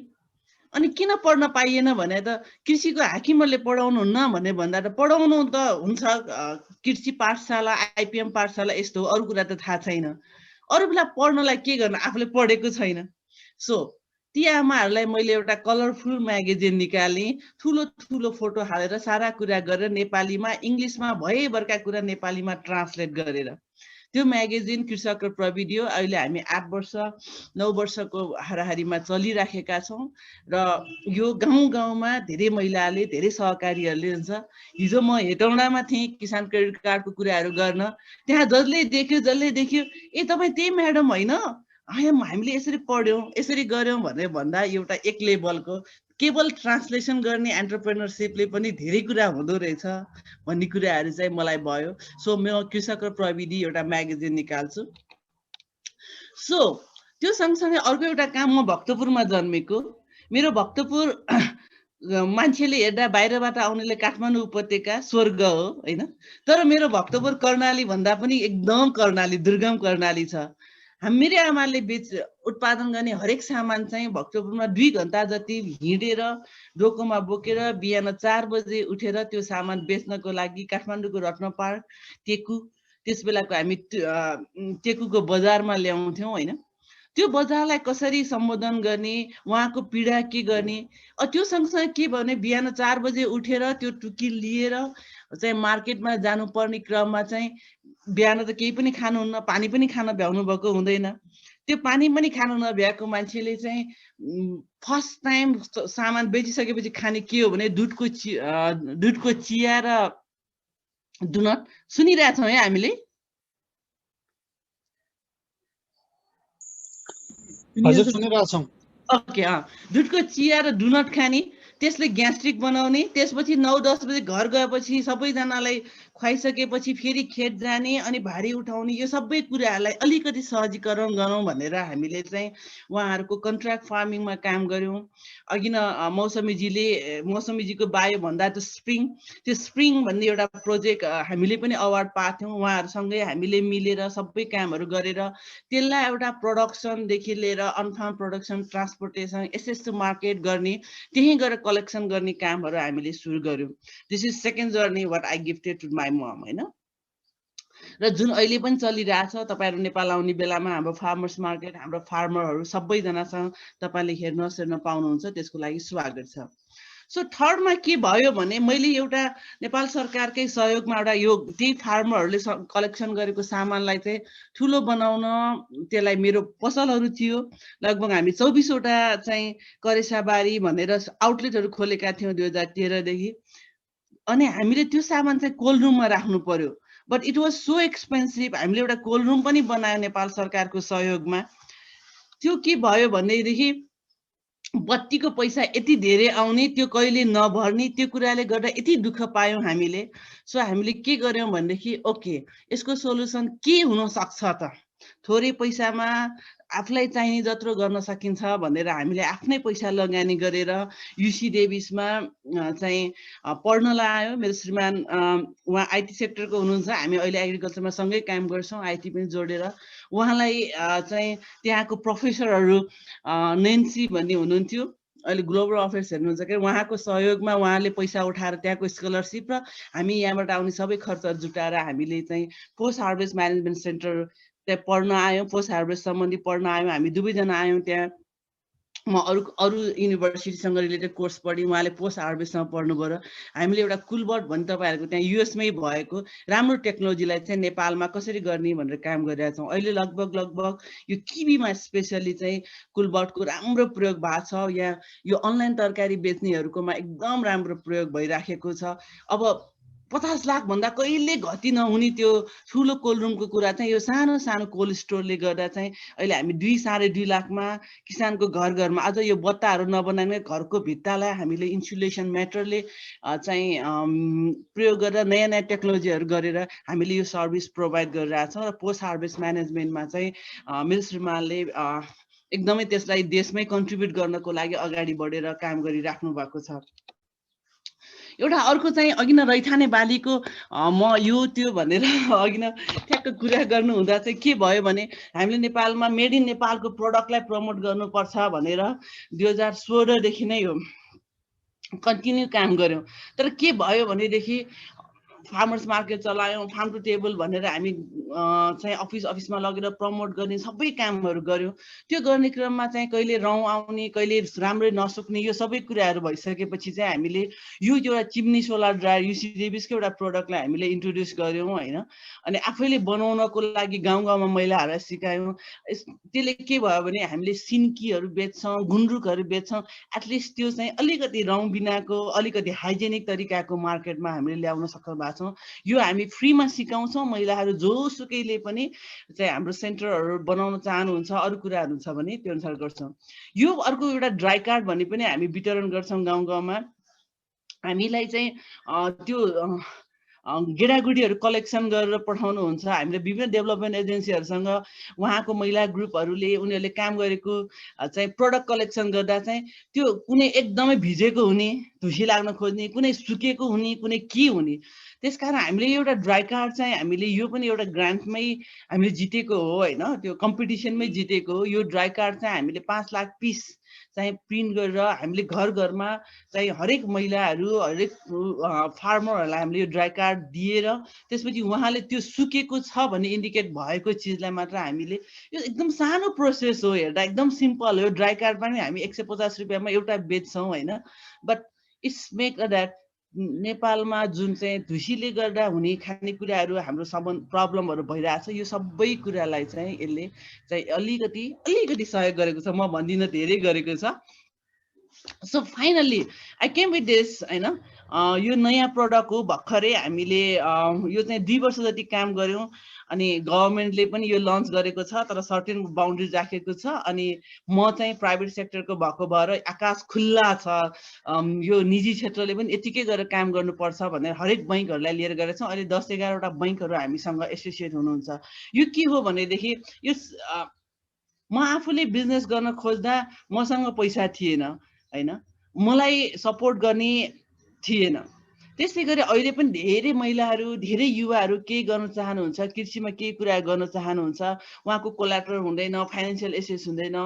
Speaker 7: अनि किन पढ्न पाइएन भने त कृषिको हाकिमहरूले पढाउनु हुन्न भने भन्दा त पढाउनु त हुन्छ कृषि पाठशाला आइपीएम पाठशाला यस्तो अरु कुरा त थाहा छैन अरु बेला पढ्नलाई के गर्न आफूले पढेको छैन सो ती आमाहरूलाई मैले एउटा कलरफुल म्यागजिन निकालेँ ठुलो ठुलो फोटो हालेर सारा कुरा गरेर नेपालीमा इङ्ग्लिसमा भएभरका कुरा नेपालीमा ट्रान्सलेट गरेर त्यो म्यागजिन कृषक र प्रविधि अहिले हामी 8 वर्ष 9 वर्षको हाराहारीमा चलिराखेका छौं र यो गाउँ गाउँमा धेरै महिलाले धेरै सहकारीहरूले हुन्छ हिजो म हेटौडामा थिएँ किसान क्रेडिट कार्डको कुराहरू गर्न त्यहाँ जसले देख्यो ए तपाई त्यही म्याडम हैन हामीले यसरी पढ्यौं यसरी गर्यौं भनेर भन्दा एउटा एक लेभलको केवल ट्रान्सलेसन गर्ने एन्टरप्रेनरसिपले पनि धेरै कुरा हुँदो रहेछ भन्ने कुराहरू चाहिँ मलाई भयो। सो म कृषक र प्रविधि एउटा म्यागजिन निकाल्छु। सो त्यो सँगसँगै अर्को एउटा काम, म भक्तपुरमा जन्मेको। मेरो भक्तपुर मान्छेले हेर्दा बाहिरबाट आउनेले काठमाडौँ उपत्यका स्वर्ग हो होइन, तर मेरो भक्तपुर कर्णाली भन्दा पनि एकदम कर्णाली, दुर्गम कर्णाली छ। मेरै आमाले उत्पादन गर्ने हरेक सामान चाहिँ भक्तपुरमा 2 घन्टा जति हिँडेर डोकोमा बोकेर बिहान 4 बजे उठेर त्यो सामान बेच्नको लागि काठमाडौँको रत्न पार्क टेकु, त्यस बेलाको हामी टेकुको बजारमा ल्याउँथ्यौँ होइन। त्यो बजारलाई कसरी सम्बोधन गर्ने, उहाँको पीडा के गर्ने, त्यो सँगसँगै के भने बिहान 4 बजे उठेर त्यो टुकी लिएर चाहिँ मार्केटमा जानुपर्ने क्रममा चाहिँ बिहान त केही पनि खानुहुन्न, पानी पनि खान भ्याउनु भएको हुँदैन। त्यो पानी पनि खानु नभ्याएको मान्छेले चाहिँ फर्स्ट टाइम सामान बेचिसकेपछि खाने के हो भने दुधको चिया र डुनट। सुनिरहेछौँ है हामीले?
Speaker 3: हजुर सुनिरहेछौँ।
Speaker 7: ओके, दुधको चिया र डुनट खाने, त्यसले ग्यास्ट्रिक बनाउने, त्यसपछि 9-10 बजे घर गएपछि सबैजनालाई खुवाइसकेपछि फेरि खेत जाने अनि भारी उठाउने, यो सबै कुराहरूलाई अलिकति सहजीकरण गरौँ भनेर हामीले चाहिँ उहाँहरूको कन्ट्र्याक्ट फार्मिङमा काम गऱ्यौँ। अघि न मौसमीजीको बायो भन्दा त्यो स्प्रिङ भन्ने एउटा प्रोजेक्ट हामीले पनि अवार्ड पाएको थियौँ। उहाँहरूसँगै हामीले मिलेर सबै कामहरू गरेर त्यसलाई एउटा प्रोडक्सनदेखि लिएर on farm production, transportation, access to market गर्ने, त्यहीँ गएर कलेक्सन गर्ने कामहरू हामीले सुरु गऱ्यौँ। This is second journey what I gifted to my mom होइन। र जुन अहिले पनि चलिरहेछ, तपाईँहरू नेपाल आउने बेलामा हाम्रो फार्मर्स मार्केट, हाम्रो फार्मरहरू सबैजनासँग तपाईँले हेर्न पाउनुहुन्छ, त्यसको लागि स्वागत छ। सो थर्डमा के भयो भने मैले एउटा नेपाल सरकारकै सहयोगमा एउटा यो त्यही फार्मरहरूले कलेक्सन गरेको सामानलाई चाहिँ ठुलो बनाउन, त्यसलाई मेरो पसलहरू थियो लगभग हामी 24 वटा चाहिँ करेसाबारी भनेर आउटलेटहरू खोलेका थियौँ 2013 देखि। अनि हामीले त्यो सामान चाहिँ कोल्ड रुममा राख्नु पर्यो, but it was so expensive. हामीले एउटा कोल्ड रुम पनि बनायो नेपाल सरकारको सहयोगमा। त्यो के भयो भनेदेखि बत्तीको पैसा यति धेरै आउने, त्यो कहिले नभर्ने, त्यो कुराले गर्दा यति दुःख पायौँ हामीले। सो हामीले के गर्यौँ भनेदेखि ओके, यसको सोल्युसन के हुन सक्छ त, थोरै पैसामा आफूलाई चाहिने जत्रो गर्न सकिन्छ भनेर हामीले आफ्नै पैसा लगानी गरेर युसी डेभिसमा चाहिँ पढ्न लगायो। मेरो श्रीमान उहाँ आइटी सेक्टरको हुनुहुन्छ, हामी अहिले एग्रिकल्चरमा सँगै काम गर्छौँ, आइटी पनि जोडेर। उहाँलाई चाहिँ त्यहाँको प्रोफेसरहरू नेन्सी भन्ने हुनुहुन्थ्यो, अहिले ग्लोबल अफेयर्स हेर्नुहुन्छ कि, उहाँको सहयोगमा उहाँले पैसा उठाएर त्यहाँको स्कलरसिप र हामी यहाँबाट आउने सबै खर्चहरू जुटाएर हामीले चाहिँ पोस्ट हार्भेस्ट म्यानेजमेन्ट सेन्टर त्यहाँ पढ्न आयौँ, पोस्ट हार्भेस्ट सम्बन्धी पढ्न आयौँ। हामी दुवैजना आयौँ त्यहाँ। म अरू युनिभर्सिटीसँग रिलेटेड कोर्स पढेँ, उहाँले पोस्ट हार्भेस्टमा पढ्नुभयो। र हामीले एउटा कुलबट भन्ने तपाईँहरूको त्यहाँ युएसमै भएको राम्रो टेक्नोलोजीलाई चाहिँ नेपालमा कसरी गर्ने भनेर काम गरिरहेका छौँ। अहिले लगभग यो किवीमा स्पेसली चाहिँ कुलबटको राम्रो प्रयोग भएको छ। यहाँ यो अनलाइन तरकारी बेच्नेहरूकोमा एकदम राम्रो प्रयोग भइराखेको छ। अब 50 लाख भन्दा कहिले घटी नहुने त्यो ठुलो कोल्ड रुमको कुरा चाहिँ यो सानो सानो कोल्ड स्टोरले गर्दा चाहिँ अहिले हामी 2-2.5 लाखमा किसानको घरमा अझ यो बत्ताहरू नबनाउने घरको भित्तालाई हामीले इन्सुलेसन म्याटरले चाहिँ प्रयोग गरेर नयाँ नयाँ टेक्नोलोजीहरू गरेर हामीले यो सर्भिस प्रोभाइड गरिरहेछौँ। र पोस्ट हार्भेस्ट म्यानेजमेन्टमा चाहिँ मेरो श्रीमानले एकदमै त्यसलाई देशमै कन्ट्रिब्युट गर्नको लागि अगाडि बढेर काम गरिराख्नु भएको छ। एउटा अर्को चाहिँ अघि न रैथाने बालीको म यो त्यो भनेर अघि न ठ्याक्क कुरा गर्नु हुँदा चाहिँ के भयो भने हामीले नेपालमा मेड इन नेपालको प्रडक्टलाई प्रमोट गर्नुपर्छ भनेर 2016 देखि नै यो कन्टिन्यू काम गऱ्यौँ। तर के भयो भनेदेखि फार्मर्स मार्केट चलायौँ, फार्म टु टेबल भनेर हामी चाहिँ अफिसमा लगेर प्रमोट गर्ने सबै कामहरू गऱ्यौँ। त्यो गर्ने क्रममा चाहिँ कहिले रौँ आउने, कहिले राम्रै नसुक्ने, यो सबै कुराहरू भइसकेपछि चाहिँ हामीले यो एउटा चिम्नी सोलर ड्रायर युसी डेभिसको एउटा प्रडक्टलाई हामीले इन्ट्रोड्युस गऱ्यौँ होइन। अनि आफैले बनाउनको लागि गाउँ गाउँमा महिलाहरूलाई सिकायौँ। त्यसले के भयो भने हामीले सिन्कीहरू बेच्छौँ, गुन्द्रुकहरू बेच्छौँ। एटलिस्ट त्यो चाहिँ अलिकति रौँ बिनाको, अलिकति हाइजेनिक तरिकाको मार्केटमा हामीले ल्याउन सक्नु भएको गरिरहेका छौँ। यो हामी फ्रीमा सिकाउँछौँ। महिलाहरू जोसुकैले पनि चाहिँ हाम्रो सेन्टरहरू बनाउन चाहनुहुन्छ, अरू कुराहरू हुन्छ भने त्यो अनुसार गर्छौँ। यो अर्को एउटा ड्राई कार्ड भन्ने पनि हामी वितरण गर्छौँ गाउँ गाउँमा। हामीलाई चाहिँ त्यो गेडागुडीहरू कलेक्सन गरेर पठाउनुहुन्छ। हामीले विभिन्न डेभलपमेन्ट एजेन्सीहरूसँग उहाँको महिला ग्रुपहरूले उनीहरूले काम गरेको चाहिँ प्रडक्ट कलेक्सन गर्दा चाहिँ त्यो कुनै एकदमै भिजेको हुने, धुसी लाग्न खोज्ने, कुनै सुकेको हुने, कुनै के हुने। त्यसकारण हामीले एउटा ड्राई कार्ड चाहिँ हामीले यो पनि एउटा ग्रान्टमै हामीले जितेको हो होइन, त्यो कम्पिटिसनमै जितेको हो। यो ड्राई कार्ड चाहिँ हामीले 5 लाख पिस चाहिँ प्रिन्ट गरेर हामीले घर घरमा चाहिँ हरेक महिलाहरू, हरेक फार्मरहरूलाई हामीले यो ड्राई कार्ड दिएर त्यसपछि उहाँले त्यो सुकेको छ भन्ने इन्डिकेट भएको चिजलाई मात्र हामीले, यो एकदम सानो प्रोसेस हो, हेर्दा एकदम सिम्पल हो। ड्राई कार्ड पनि हामी 150 रुपियाँमा एउटा बेच्छौँ होइन, बट इट्स मेक द्याट नेपालमा जुन चाहिँ धुसीले गर्दा हुने खानेकुराहरू हाम्रो प्रब्लमहरू भइरहेछ, यो सबै कुरालाई चाहिँ यसले चाहिँ अलिकति सहयोग गरेको छ। म भन्दिनँ धेरै गरेको छ। So finally I came with this होइन, यो नयाँ प्रडक्ट हो। भर्खरै हामीले यो चाहिँ 2 वर्ष जति काम गऱ्यौँ अनि गभर्मेन्टले पनि यो लन्च गरेको छ, तर सर्टेन बााउन्ड्रिज राखेको छ। अनि म चाहिँ प्राइभेट सेक्टरको भएको भएर आकाश खुल्ला छ, यो निजी क्षेत्रले पनि यतिकै गरेर काम गर्नुपर्छ भनेर हरेक बैङ्कहरूलाई लिएर गएर छौँ। अहिले 10-11 वटा बैङ्कहरू हामीसँग एसोसिएट हुनुहुन्छ। यो के हो भनेदेखि यो म आफूले बिजनेस गर्न खोज्दा मसँग पैसा थिएन होइन, मलाई सपोर्ट गर्ने थिएन। त्यसै गरी अहिले पनि धेरै महिलाहरू, धेरै युवाहरू केही गर्न चाहनुहुन्छ, कृषिमा केही कुरा गर्न चाहनुहुन्छ, उहाँको कोलाटरल हुँदैन, फाइनेन्सियल एसेस हुँदैन।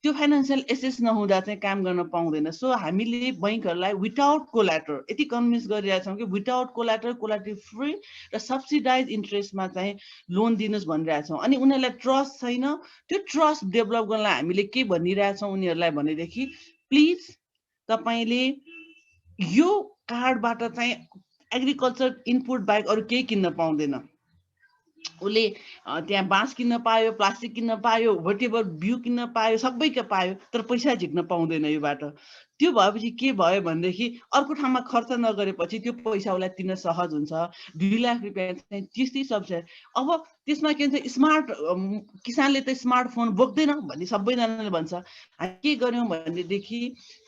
Speaker 7: त्यो फाइनेन्सियल एसेस नहुँदा चाहिँ काम गर्न पाउँदैन। सो हामीले बैङ्कहरूलाई विदाउट कोलाटर यति कन्भिन्स गरिरहेका छौँ कि विदाउट कोलाटर, कोलाटरल फ्री र सब्सिडाइज इन्ट्रेस्टमा चाहिँ लोन दिनुहोस् भनिरहेका छौँ। अनि उनीहरूलाई ट्रस्ट छैन, त्यो ट्रस्ट डेभलप गर्नलाई हामीले के भनिरहेछौँ उनीहरूलाई भनेदेखि प्लिज तपाईँले यो कार्डबाट चाहिँ एग्रिकल्चर इनपुट बाहेक अरू केही किन्न पाउँदैन। उसले त्यहाँ बाँस किन्न पायो, प्लास्टिक किन्न पायो, वटेभर बिउ किन्न पायो, सबै पायो, तर पैसा झिक्न पाउँदैन योबाट। त्यो भएपछि के भयो भनेदेखि अर्को ठाउँमा खर्च नगरेपछि त्यो पैसा उसलाई तिर्न सहज हुन्छ। 2 लाख रुपियाँ चाहिँ त्यस्तै सब्सिडी। अब त्यसमा के भन्छ, स्मार्ट किसानले त स्मार्टफोन बोक्दैन भन्ने सबैजनाले भन्छ। हामी के गर्यौँ भनेदेखि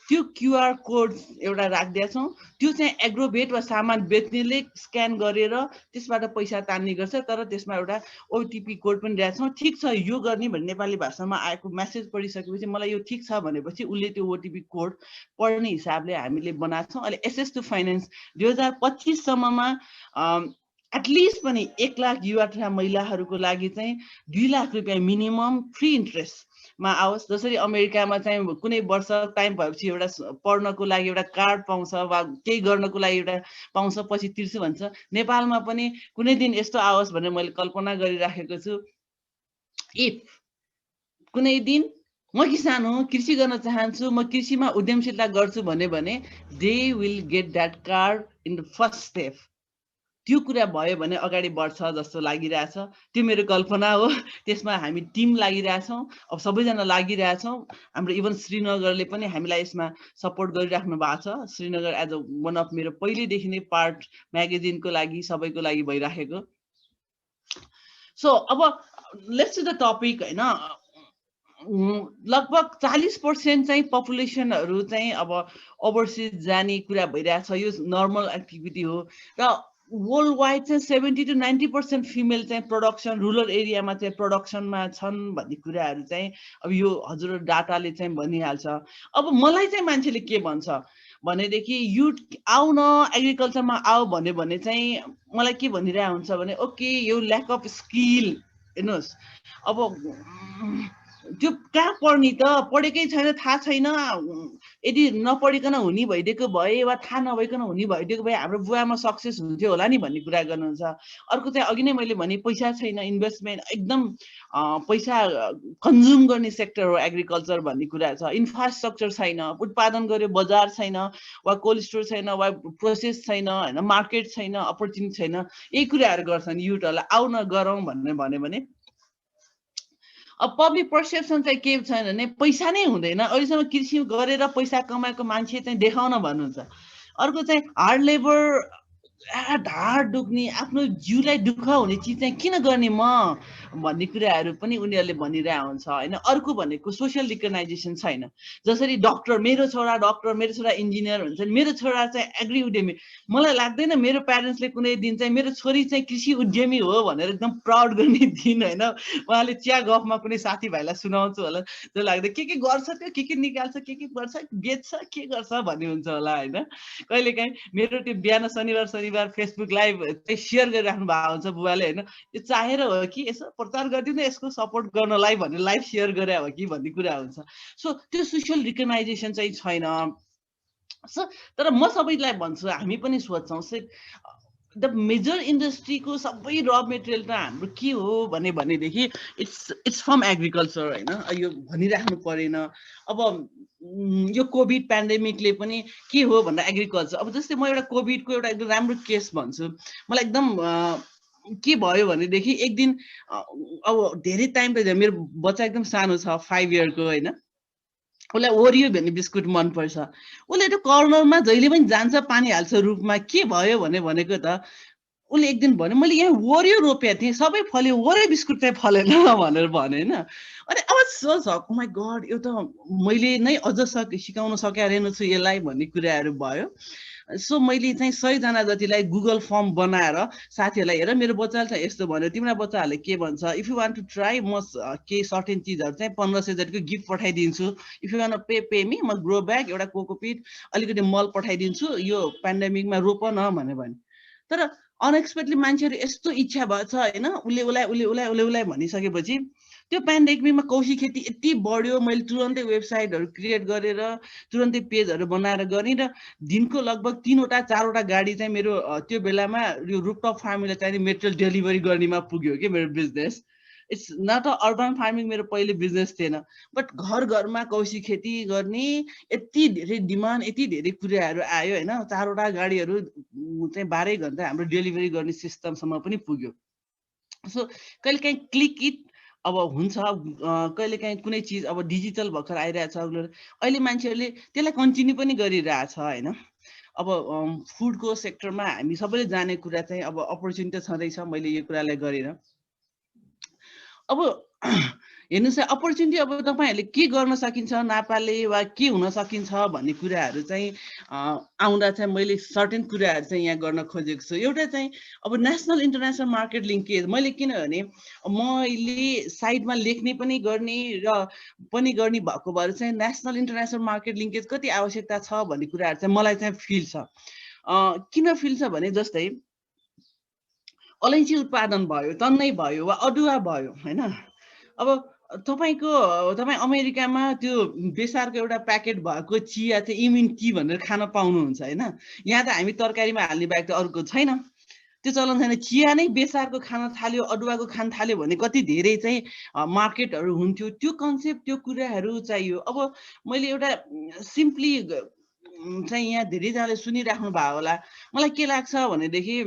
Speaker 7: त्यो क्युआर कोड एउटा राखिदिएछौँ। त्यो चाहिँ एग्रोभेट वा सामान बेच्नेले स्क्यान गरेर त्यसबाट पैसा तान्ने गर्छ, तर त्यसमा एउटा ओटिपी कोड पनि दिएका छौँ। ठिक छ यो गर्ने भन्ने नेपाली भाषामा आएको मेसेज पढिसकेपछि मलाई यो ठिक छ भनेपछि उसले त्यो ओटिपी कोड पढ्ने हिसाबले हामीले बनाएको छौँ। अहिले एसेस टु फाइनेन्स 2025 सम्ममा एटलिस्ट पनि 1 लाख युवा तथा महिलाहरूको लागि चाहिँ 2 लाख रुपियाँ मिनिमम फ्री इन्ट्रेस्टमा आओस्। जसरी अमेरिकामा चाहिँ कुनै वर्ष टाइम भएपछि एउटा पढ्नको लागि एउटा कार्ड पाउँछ वा केही गर्नको लागि एउटा पाउँछ, पछि तिर्छु भन्छ, नेपालमा पनि कुनै दिन यस्तो आओस् भनेर मैले कल्पना गरिराखेको छु। इफ कुनै दिन म किसान हो, कृषि गर्न चाहन्छु, म कृषिमा उद्यमशीलता गर्छु भने they will get that card in the first step. त्यो कुरा भयो भने अगाडि बढ्छ जस्तो लागिरहेछ। त्यो मेरो कल्पना हो। त्यसमा हामी टिम लागिरहेछौँ, अब सबैजना लागिरहेछौँ। हाम्रो इभन श्रीनगरले पनि हामीलाई यसमा सपोर्ट गरिराख्नु भएको छ। Srinagar as a one of मेरो पहिलेदेखि नै पार्ट म्यागजिनको लागि सबैको लागि भइराखेको। सो अब लेट्स टु द टपिक होइन, लगभग 40% चाहिँ पपुलेसनहरू चाहिँ अब ओभरसिज जाने कुरा भइरहेछ। यो नर्मल एक्टिभिटी हो र वर्ल्ड वाइड चाहिँ 70 to 90% फिमेल चाहिँ प्रोडक्सन, रुरल एरियामा चाहिँ प्रोडक्सनमा छन् भन्ने कुराहरू चाहिँ अब यो हजुर डाटाले चाहिँ भनिहाल्छ। अब मलाई चाहिँ मान्छेले के भन्छ भनेदेखि युथ आऊ न एग्रिकल्चरमा आऊ भन्यो भने चाहिँ मलाई के भनिरहेको हुन्छ भने ओके यो ल्याक अफ स्किल हेर्नुहोस्। अब त्यो कहाँ पढ्ने त, पढेकै छैन, थाहा छैन। यदि नपढिकन हुने भइदिएको भए वा थाहा नभइकन हुने भइदिएको भए हाम्रो बुवामा सक्सेस हुन्थ्यो होला नि भन्ने कुरा गर्नुहुन्छ। अर्को चाहिँ अघि नै मैले भने पैसा छैन, इन्भेस्टमेन्ट एकदम पैसा कन्ज्युम गर्ने सेक्टर हो एग्रिकल्चर भन्ने कुरा छ। इन्फ्रास्ट्रक्चर छैन, उत्पादन गर्यो बजार छैन वा कोल्ड स्टोर छैन वा प्रोसेस छैन होइन, मार्केट छैन, अपर्च्युनिटी छैन। यही कुराहरू गर्छन् युथहरूलाई आउ न गरौँ भन्ने भन्यो भने। अब पब्लिक पर्सेप्सन चाहिँ के छैन भने पैसा नै हुँदैन। अहिलेसम्म कृषि गरेर पैसा कमाएको मान्छे चाहिँ देखाउन भन्नुहुन्छ। अर्को चाहिँ हार्ड लेबर ढाड दुख्ने आफ्नो जिउलाई दुःख हुने चिज चाहिँ किन गर्ने म भन्ने कुराहरू पनि उनीहरूले भनिरहेको हुन्छ होइन। अर्को भनेको सोसियल रिकग्नाइजेसन छैन। जसरी डक्टर, मेरो छोरा डक्टर, मेरो छोरा इन्जिनियर हुन्छ नि, मेरो छोरा चाहिँ एग्री उद्यमी। मलाई लाग्दैन मेरो प्यारेन्ट्सले कुनै दिन चाहिँ मेरो छोरी चाहिँ कृषि उद्यमी हो भनेर एकदम प्राउड गर्ने दिन होइन। उहाँले चिया गफमा कुनै साथीभाइलाई सुनाउँछु होला जस्तो लाग्दैन। के गर्छ त्यो, के निकाल्छ, के गर्छ, बेच्छ, के गर्छ भन्ने हुन्छ होला होइन। कहिलेकाहीँ मेरो त्यो बिहान शनिबार फेसबुक लाइभ चाहिँ सेयर गरिराख्नु भएको हुन्छ बुबाले होइन। यो चाहेर हो कि यसो प्रचार गरिदिउँ न यसको सपोर्ट गर्नलाई भनेर लाइभ सेयर गरे हो कि भन्ने कुरा हुन्छ। सो त्यो सोसियल रिकग्नाइजेसन चाहिँ छैन। सो तर म सबैलाई भन्छु, हामी पनि सोध्छौँ द मेजर इन्डस्ट्रीको सबै र मेटेरियल त हाम्रो के हो भनेदेखि इट्स फ्रम एग्रिकल्चर होइन। यो भनिराख्नु परेन। अब यो कोभिड पेन्डेमिकले पनि के हो भन्दा एग्रिकल्चर। अब जस्तै म एउटा कोभिडको एउटा एकदम राम्रो केस भन्छु। मलाई एकदम के भयो भनेदेखि एक दिन अब धेरै टाइम त मेरो बच्चा एकदम सानो छ 5 इयरको होइन। उसलाई ओरियो भन्ने बिस्कुट मनपर्छ। उसले त्यो कर्नरमा जहिले पनि जान्छ पानी हाल्छ रुखमा। के भयो भनेको त उसले एक दिन भन्यो मैले यहाँ ओरियो रोपेको थिएँ सबै फल्यो, ओरियो बिस्कुट चाहिँ फलेन भनेर भन्यो होइन। अनि अब सोच ओ माई गड यो त मैले नै अझ सिकाउन सकेको रहेनछु यसलाई भन्ने कुराहरू भयो। सो मैले चाहिँ 100जना जतिलाई गुगल फर्म बनाएर साथीहरूलाई हेर मेरो बच्चाले चाहिँ यस्तो भन्यो, तिम्रो बच्चाहरूले के भन्छ, if you want to try म केही सर्टेन चिजहरू चाहिँ 1500 जतिको गिफ्ट पठाइदिन्छु। If you want pay me म ग्रो ब्याग, एउटा कोकोपिट, अलिकति मल पठाइदिन्छु, यो पेन्डेमिकमा रोप न भनेर भन्यो। तर अनएक्सपेक्टेडली मान्छेहरू यस्तो इच्छा भएछ होइन। उसले भनिसकेपछि त्यो पेन्डेमिकमा कौशी खेती यति बढ्यो। मैले तुरन्तै वेबसाइटहरू क्रिएट गरेर तुरन्तै पेजहरू बनाएर गरेँ र दिनको लगभग 3वटा 4वटा गाडी चाहिँ मेरो त्यो बेलामा यो रुफटप फार्मिङलाई चाहिँ मेटेरियल डेलिभरी गर्नेमा पुग्यो कि मेरो business. It's not a urban farming मेरो पहिले बिजनेस थिएन, बट घर घरमा कौशी खेती गर्ने यति धेरै डिमान्ड, यति धेरै कुराहरू आयो होइन। 4वटा गाडीहरू चाहिँ 12 घन्टा हाम्रो डेलिभरी गर्ने सिस्टमसम्म पनि पुग्यो। सो कहिलेकाहीँ क्लिक इट अब हुन्छ। कहिलेकाहीँ कुनै चिज अब डिजिटल भर्खर आइरहेछ, अहिले मान्छेहरूले त्यसलाई कन्टिन्यू पनि गरिरहेछ होइन। अब फुडको सेक्टरमा हामी सबैले जाने कुरा चाहिँ अब अपर्च्युनिटी छँदैछ। मैले यो कुरालाई गरेर अब हेर्नुहोस् अपर्च्युनिटी अब तपाईँहरूले के गर्न सकिन्छ नापाले वा के हुन सकिन्छ भन्ने कुराहरू चाहिँ आउँदा चाहिँ मैले सर्टेन कुराहरू चाहिँ यहाँ गर्न खोजेको छु। एउटा चाहिँ अब नेसनल इन्टरनेसनल मार्केट लिङ्केज। मैले किनभने मैले साइडमा लेख्ने पनि गर्ने भएको भएर चाहिँ नेसनल इन्टरनेसनल मार्केट लिङ्केज कति आवश्यकता छ भन्ने कुराहरू चाहिँ मलाई चाहिँ फिल छ। किन फिल छ भने जस्तै अलैँची उत्पादन भयो, तन्नै भयो वा अदुवा भयो होइन। अब तपाईँ अमेरिकामा त्यो बेसारको एउटा प्याकेट भएको चिया चाहिँ इम्युन टी भनेर खान पाउनुहुन्छ होइन। यहाँ त हामी तरकारीमा हाल्ने बाहेक त अर्को छैन, त्यो चलन छैन। चिया नै बेसारको खान थाल्यो, अदुवाको खान थाल्यो भने कति धेरै चाहिँ मार्केटहरू हुन्थ्यो। त्यो कन्सेप्ट त्यो कुराहरू चाहियो। अब मैले एउटा सिम्पली चाहिँ यहाँ धेरैजनाले सुनिराख्नु भयो होला। मलाई के लाग्छ भनेदेखि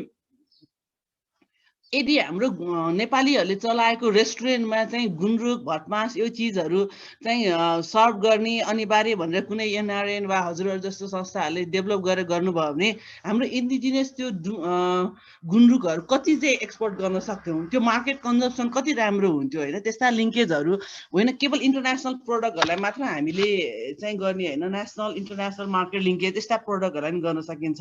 Speaker 7: यदि हाम्रो नेपालीहरूले चलाएको रेस्टुरेन्टमा चाहिँ गुन्द्रुक भटमास यो चिजहरू चाहिँ सर्भ गर्ने अनिवार्य भनेर कुनै एनआरएन वा हजुरहरू जस्तो संस्थाहरूले डेभलप गरेर गर्नुभयो भने हाम्रो इन्डिजिनियस त्यो गुन्द्रुकहरू कति चाहिँ एक्सपोर्ट गर्न सक्थ्यौँ, त्यो मार्केट कन्जम्सन कति राम्रो हुन्थ्यो होइन। त्यस्ता लिङ्केजहरू होइन, केवल इन्टरनेसनल प्रडक्टहरूलाई मात्र हामीले चाहिँ गर्ने होइन, नेसनल इन्टरनेसनल मार्केट लिङ्केज त्यस्ता प्रडक्टहरूलाई पनि गर्न सकिन्छ।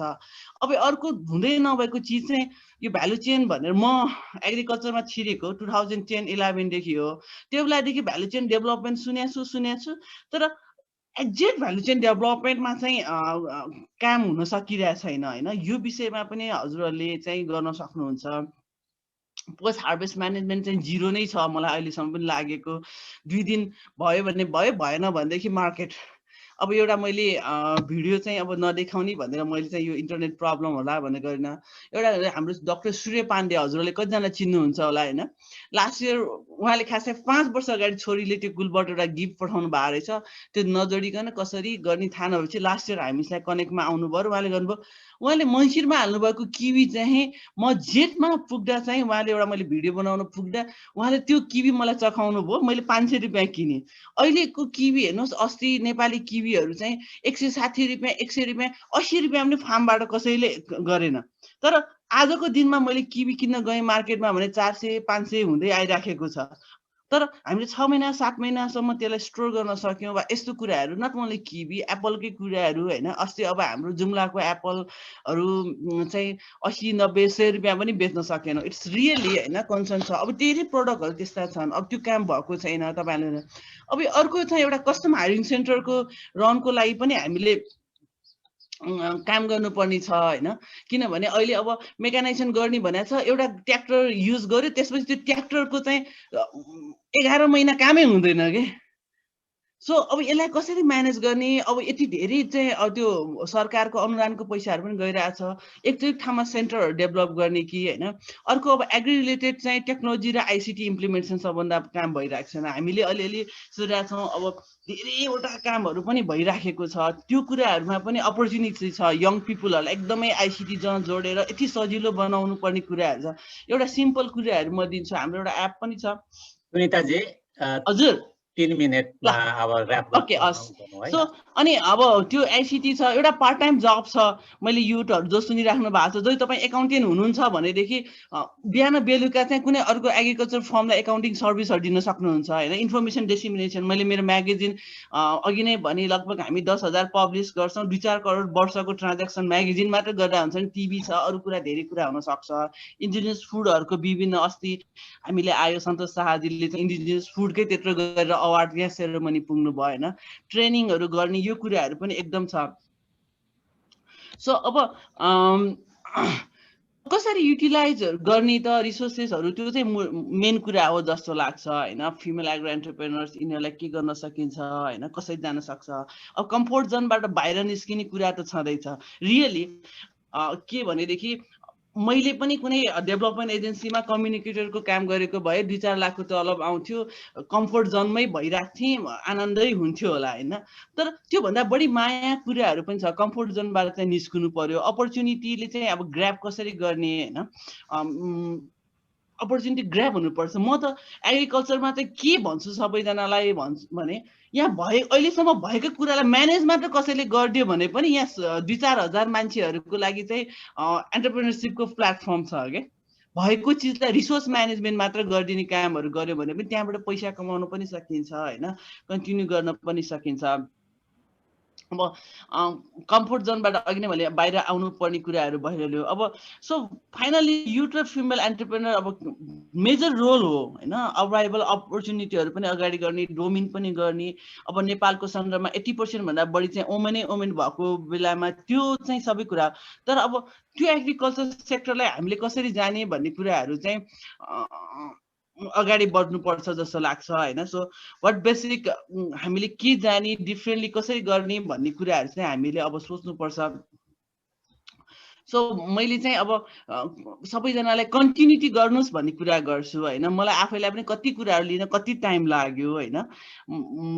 Speaker 7: अब अर्को हुँदै नभएको चिज चाहिँ यो भ्यालु चेन भनेर म एग्रिकल्चरमा छिरेको 2010-11 देखि हो। त्यो बेलादेखि भ्यालु चेन डेभलपमेन्ट सुनेको छु, तर एक्जेक्ट भ्यालु चेन डेभलपमेन्टमा चाहिँ काम हुन सकिरहेको छैन होइन। यो विषयमा पनि हजुरहरूले चाहिँ गर्न सक्नुहुन्छ। पोस्ट हार्भेस्ट म्यानेजमेन्ट चाहिँ 0 नै छ मलाई अहिलेसम्म पनि लागेको। 2 दिन भयो भने भयो, भएन भनेदेखि मार्केट। अब एउटा मैले भिडियो चाहिँ अब नदेखाउने भनेर मैले चाहिँ यो इन्टरनेट प्रब्लम होला भनेर गरिन। एउटा हाम्रो डाक्टर सूर्य पाण्डे हजुरहरूले कतिजना चिन्नुहुन्छ होला होइन। लास्ट इयर उहाँले खासै 5 वर्ष अगाडि छोरीले त्यो गुलबाट एउटा गिफ्ट पठाउनु भएको रहेछ। त्यो नजोडिकन कसरी गर्ने थाहा नभएपछि लास्ट इयर हामीलाई कनेक्टमा आउनुभयो। उहाँले गर्नुभयो उहाँले मङ्सिरमा हाल्नुभएको किवी चाहिँ म जेठमा पुग्दा चाहिँ उहाँले एउटा मैले भिडियो बनाउन पुग्दा उहाँले त्यो किवी मलाई चखाउनु भयो, मैले 500 रुपियाँ किने। अहिलेको किवी हेर्नुहोस्, अस्ति नेपाली किवीहरू चाहिँ 160 रुपियाँ 100 रुपियाँ 80 रुपियाँ पनि फार्मबाट कसैले गरेन। तर आजको दिनमा मैले किवी किन्न गएँ मार्केटमा भने 400 500 हुँदै आइराखेको छ। तर हामीले 6 महिना 7 महिनासम्म त्यसलाई स्टोर गर्न सक्यौँ वा यस्तो कुराहरू, नट ओन्ली किवी, एप्पलकै कुराहरू होइन। अस्ति अब हाम्रो जुम्लाको एप्पलहरू चाहिँ 80 90 100 रुपियाँ पनि बेच्न सकेनौँ। इट्स रियली होइन कन्सर्न छ। अब धेरै प्रडक्टहरू त्यस्ता छन्, अब त्यो काम भएको छैन तपाईँहरूले। अब अर्को चाहिँ एउटा कस्टम हायरिङ सेन्टरको रनको लागि पनि हामीले काम गर्नुपर्ने छ होइन। किनभने अहिले अब मेकानाइजेसन गर्ने भनेको छ, एउटा ट्र्याक्टर युज गर्यो त्यसपछि त्यो ट्र्याक्टरको चाहिँ 11 महिना कामै हुँदैन के। सो अब यसलाई कसरी म्यानेज गर्ने? अब यति धेरै चाहिँ त्यो सरकारको अनुदानको पैसाहरू पनि गइरहेछ। एक ठाउँमा सेन्टरहरू डेभलप गर्ने कि होइन। अर्को अब एग्री रिलेटेड चाहिँ टेक्नोलोजी र आइसिटी इम्प्लिमेन्टेसन सबभन्दा काम भइरहेको छैन। हामीले अलिअलि सोचिरहेको छौँ, अब धेरैवटा कामहरू पनि भइराखेको छ। त्यो कुराहरूमा पनि अपर्च्युनिटी छ। यङ पिपुलहरूलाई एकदमै आइसिटीसँग जोडेर यति सजिलो बनाउनु पर्ने कुराहरू छ। एउटा सिम्पल कुराहरू म दिन्छु। हाम्रो एउटा एप पनि छ।
Speaker 1: सुनिताजी
Speaker 7: हजुर
Speaker 1: 3 मिनेट अब र्याप
Speaker 7: ओके हस्। सो अनि अब त्यो आइसिटी छ, एउटा पार्ट टाइम जब छ। मैले युथहरू जो सुनिराख्नु भएको छ, जो तपाईँ एकाउन्टेन्ट हुनुहुन्छ भनेदेखि बिहान बेलुका चाहिँ कुनै अर्को एग्रिकल्चर फर्मलाई एकाउन्टिङ सर्भिसहरू दिन सक्नुहुन्छ होइन। इन्फर्मेसन डिसिमिनेसन, मैले मेरो म्यागजिन अघि नै भने लगभग हामी 10,000 पब्लिस गर्छौँ। 2-4 करोड वर्षको ट्रान्ज्याक्सन म्यागजिन मात्र गर्दा हुन्छ नि। टिभी छ, अरू कुरा धेरै कुरा हुनसक्छ। इन्डिजिनियस फुडहरूको विभिन्न, अस्ति हामीले आयो सन्तोष शाहजीले चाहिँ इन्डिजिनियस फुडकै त्यत्रो गरेर अवार्ड या सेरोमनी पुग्नु भयो होइन। ट्रेनिङहरू गर्ने यो कुराहरू पनि एकदम छ। सो अब कसरी युटिलाइज गर्ने त रिसोर्सेसहरू, त्यो चाहिँ मेन कुरा हो जस्तो लाग्छ होइन। फिमेल एग्रो एन्टरप्रेनर्स यिनीहरूलाई के गर्न सकिन्छ होइन, कसरी जान सक्छ। अब कम्फोर्ट जोनबाट बाहिर निस्किने कुरा त छँदैछ। रियली के भनेदेखि मैले पनि कुनै डेभलपमेन्ट एजेन्सीमा कम्युनिकेटरको काम गरेको भए 2-4 लाखको तलब आउँथ्यो, कम्फोर्ट जोनमै भइरहेको थिएँ, आनन्दै हुन्थ्यो होला होइन। तर त्योभन्दा बढी माया कुराहरू पनि छ। कम्फोर्ट जोनबाट चाहिँ निस्किनु पर्यो। अपर्च्युनिटीले चाहिँ अब ग्र्याब कसरी गर्ने होइन, अपर्च्युनिटी ग्र्याब हुनुपर्छ। म त एग्रिकल्चरमा चाहिँ के भन्छु सबैजनालाई भन्छु भने, यहाँ अहिलेसम्म भएको कुरालाई म्यानेज मात्र कसैले गरिदियो भने पनि यहाँ 2-4 हजार मान्छेहरूको लागि चाहिँ एन्टरप्रेनरसिपको प्लेटफर्म छ क्या। भएको चिजलाई रिसोर्स म्यानेजमेन्ट मात्र गरिदिने कामहरू गर्यो भने पनि त्यहाँबाट पैसा कमाउन पनि सकिन्छ होइन, कन्टिन्यू गर्न पनि सकिन्छ। अब कम्फोर्ट जोनबाट अघि नै मैले बाहिर आउनु पर्ने कुराहरू भइरह्यो। अब सो फाइनली युथ र फिमेल एन्टरप्रेनर अब मेजर रोल हो होइन। अभाइलेबल अपर्च्युनिटीहरू पनि अगाडि गर्ने, डोमिन पनि गर्ने। अब नेपालको सन्दर्भमा 80% भन्दा बढी चाहिँ वुमेन भएको बेलामा त्यो चाहिँ सबै कुरा। तर अब त्यो एग्रिकल्चर सेक्टरलाई हामीले कसरी जाने भन्ने कुराहरू चाहिँ अगाडि बढ्नुपर्छ जस्तो लाग्छ होइन। सो वाट बेसिक हामीले के जाने, डिफ्रेन्टली कसरी गर्ने भन्ने कुराहरू चाहिँ हामीले अब सोच्नुपर्छ। सो मैले चाहिँ अब सबैजनालाई कन्टिन्युटी गर्नुहोस् भन्ने कुरा गर्छु होइन। मलाई आफैलाई पनि कति कुराहरू लिन कति टाइम लाग्यो होइन।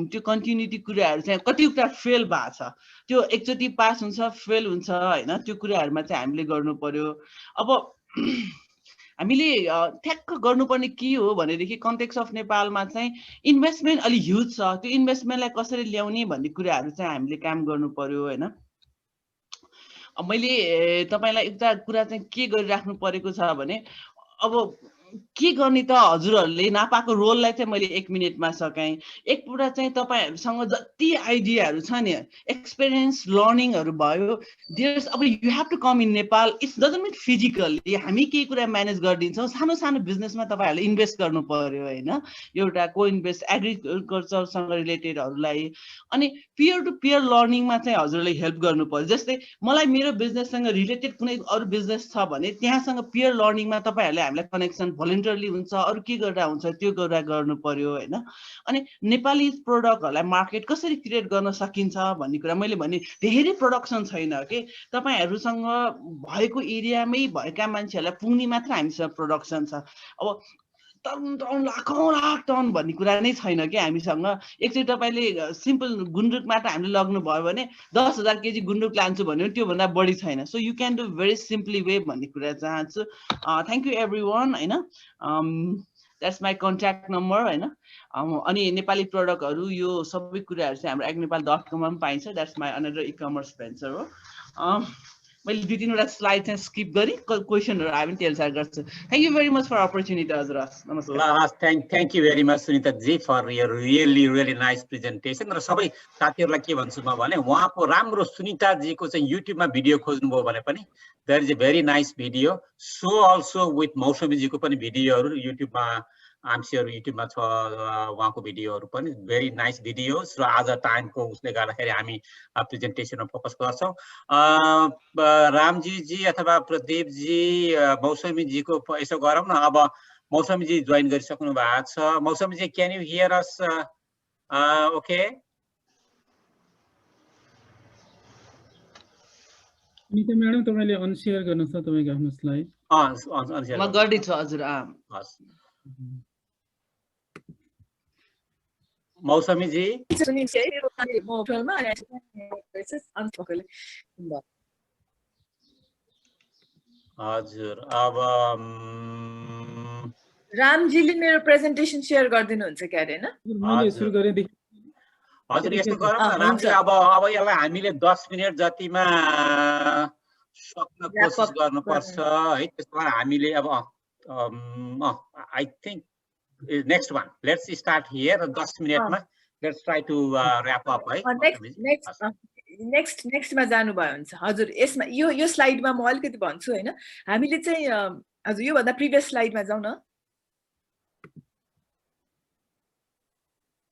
Speaker 7: त्यो कन्टिन्युटी कुराहरू चाहिँ कति कुरा फेल भएको छ, त्यो एकचोटि पास हुन्छ फेल हुन्छ होइन। त्यो कुराहरूमा चाहिँ हामीले गर्नु पर्यो। अब हामीले ठ्याक्क गर्नुपर्ने के हो भनेदेखि कन्टेक्स्ट अफ नेपालमा चाहिँ इन्भेस्टमेन्ट अलि ह्युज छ। त्यो इन्भेस्टमेन्टलाई कसरी ल्याउने भन्ने कुराहरू चाहिँ हामीले काम गर्नु पर्यो होइन। मैले तपाईँलाई एउटा कुरा चाहिँ के गरिराख्नु परेको छ भने, अब के गर्ने त हजुरहरूले नापाको रोललाई चाहिँ मैले 1 मिनेटमा सकाएँ। एक कुरा चाहिँ तपाईँहरूसँग जति आइडियाहरू छ नि, एक्सपिरियन्स लर्निङहरू भयो, देयर्स अब you have to come in Nepal. It's doesn't mean physically हामी केही कुरा म्यानेज गरिदिन्छौँ। सानो सानो बिजनेसमा तपाईँहरूले इन्भेस्ट गर्नु पर्यो होइन। एउटा को इन्भेस्ट एग्रिकल्चरसँग रिलेटेडहरूलाई, अनि पियर टु पियर लर्निङमा चाहिँ हजुरहरूले हेल्प गर्नु पर्यो। जस्तै मलाई मेरो बिजनेससँग रिलेटेड कुनै अरू बिजनेस छ भने त्यहाँसँग पियर लर्निङमा तपाईँहरूले हामीलाई कनेक्सन भोलिन्टियरली हुन्छ, अरू के गर्दा हुन्छ त्यो गर्दा गर्नु पर्यो होइन। अनि नेपाली प्रोडक्टहरूलाई मार्केट कसरी क्रिएट गर्न सकिन्छ भन्ने कुरा मैले भने, धेरै प्रोडक्सन छैन कि तपाईँहरूसँग भएको एरियामै भएका मान्छेहरूलाई पुग्ने मात्र हामीसँग प्रोडक्सन छ। अब टन लाखौँ लाख टन भन्ने कुरा नै छैन कि हामीसँग। एकचोटि तपाईँले सिम्पल गुन्द्रुक मात्र हामीले लग्नु भयो भने 10,000 केजी गुन्द्रुक लान्छु भन्यो भने त्योभन्दा बढी छैन। So you can do very simply way भन्ने कुरा चाहन्छु। थ्याङ्क यू एभ्री वान होइन। द्याट्स माई कन्ट्याक्ट नम्बर होइन। अनि नेपाली प्रडक्टहरू यो सबै कुराहरू चाहिँ हाम्रो agrinepal.com मा पनि पाइन्छ। द्याट्स माई अनदर ई-कमर्स भेन्चर हो। मैले 2-3वटा स्लाइड चाहिँ स्किप गरी क्वेसनहरू आयो भने त्यो अनुसार गर्छु। Thank you very much for opportunity हजुर।
Speaker 1: नमस्कार। Thank you very much Sunita ji for your really nice presentation. र सबै साथीहरूलाई के भन्छु म भने उहाँको राम्रो सुनिता जीको चाहिँ युट्युबमा भिडियो खोज्नुभयो भने पनि there is a very nice video. So also with Mausami जीको पनि भिडियोहरू युट्युबमा आमसिहरू युट्युबमा छ उहाँको भिडियोहरू पनि भेरी नाइस भिडियोज। र आज टाइमको उसले गर्दाखेरि हामी प्रेजेन्टेसनमा फोकस गर्छौँ। रामजी जी अथवा प्रदीप जी मौसमी जीको यसो गरौँ न। अब मौसमी जी जोइन गरिसक्नु भएको छ। Mausami ji can you hear us? Okay
Speaker 4: Sunita madam तपाईले अनशेयर गर्नुस् न तपाईको आफ्नो स्लाइड।
Speaker 7: म गर्दैछु हजुर।
Speaker 1: मौसमी जी हजुर। अब
Speaker 5: रामजीले मेरो प्रेजेन्टेसन सेयर गरिदिनुहुन्छ क्या अरे हैन?
Speaker 4: मैले सुरु गरेदेखि
Speaker 1: हजुर यस्तो गरौँ न रामजी। अब यसलाई हामीले 10 मिनेट जतिमा सक्न कोसिस गर्नुपर्छ है। त्यसो भए हामीले अब I think next one let's start here 10 मिनेटमा। Let's try to wrap up है।
Speaker 5: नेक्स्टमा जानुभयो हुन्छ हजुर। यसमा यो स्लाइडमा म अलिकति भन्छु होइन। हामीले चाहिँ हजुर योभन्दा प्रिभियस स्लाइडमा जाउँ न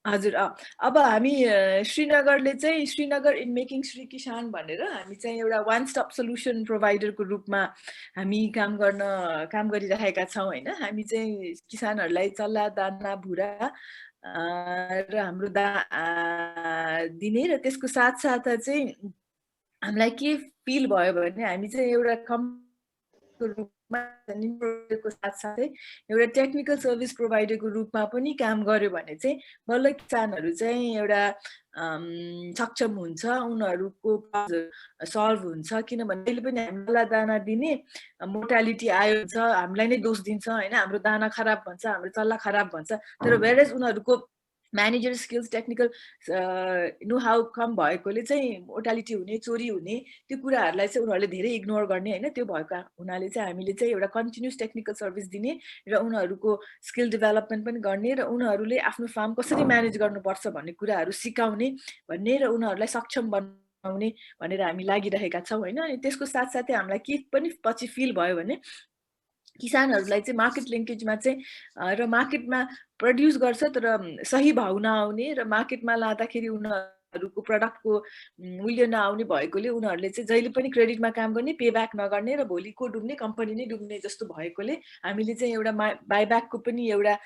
Speaker 5: हजुर। अब हामी श्रीनगरले चाहिँ श्रीनगर इन मेकिङ श्री किसान भनेर हामी चाहिँ एउटा वान स्टप सल्युसन प्रोभाइडरको रूपमा हामी काम गरिरहेका छौँ होइन। हामी चाहिँ किसानहरूलाई चल्ला दाना भुरा र हाम्रो दिने र त्यसको साथसाथ चाहिँ हामीलाई के फिल भयो भने हामी चाहिँ एउटा कम्पनीको रूपमा को साथसाथै एउटा टेक्निकल सर्भिस प्रोभाइडरको रूपमा पनि काम गर्यो भने चाहिँ बल्ल किसानहरू चाहिँ एउटा सक्षम हुन्छ, उनीहरूको सल्भ हुन्छ। किनभने अहिले पनि हामीलाई दाना दिने मोर्टालिटी आयो हुन्छ हामीलाई नै दोष दिन्छ होइन। हाम्रो दाना खराब भन्छ, हाम्रो चल्ला खराब भन्छ। तर वेयरएज उनीहरूको manager skills technical know how come भएकोले चाहिँ मोर्टालिटी हुने चोरी हुने त्यो कुराहरूलाई चाहिँ उनीहरूले धेरै इग्नोर गर्ने होइन। त्यो भएको हुनाले चाहिँ हामीले चाहिँ एउटा कन्टिन्युस टेक्निकल सर्भिस दिने र उनीहरूको स्किल डेभलपमेन्ट पनि गर्ने र उनीहरूले आफ्नो फार्म कसरी म्यानेज गर्नुपर्छ भन्ने कुराहरू सिकाउने भन्ने र उनीहरूलाई सक्षम बनाउने भनेर हामी लागिरहेका छौँ होइन। अनि त्यसको साथसाथै हामीलाई के पनि पछि फिल भयो भने किसानहरूलाई चाहिँ मार्केट लिङ्केजमा चाहिँ र मार्केटमा प्रड्युस गर्छ तर सही भाउ नआउने र मार्केटमा लाँदाखेरि उनीहरूको प्रडक्टको मूल्य नआउने भएकोले उनीहरूले चाहिँ जहिले पनि क्रेडिटमा काम गर्ने, पेब्याक नगर्ने र भोलिको डुब्ने कम्पनी नै डुब्ने जस्तो भएकोले हामीले चाहिँ एउटा बाइब्याकको पनि एउटा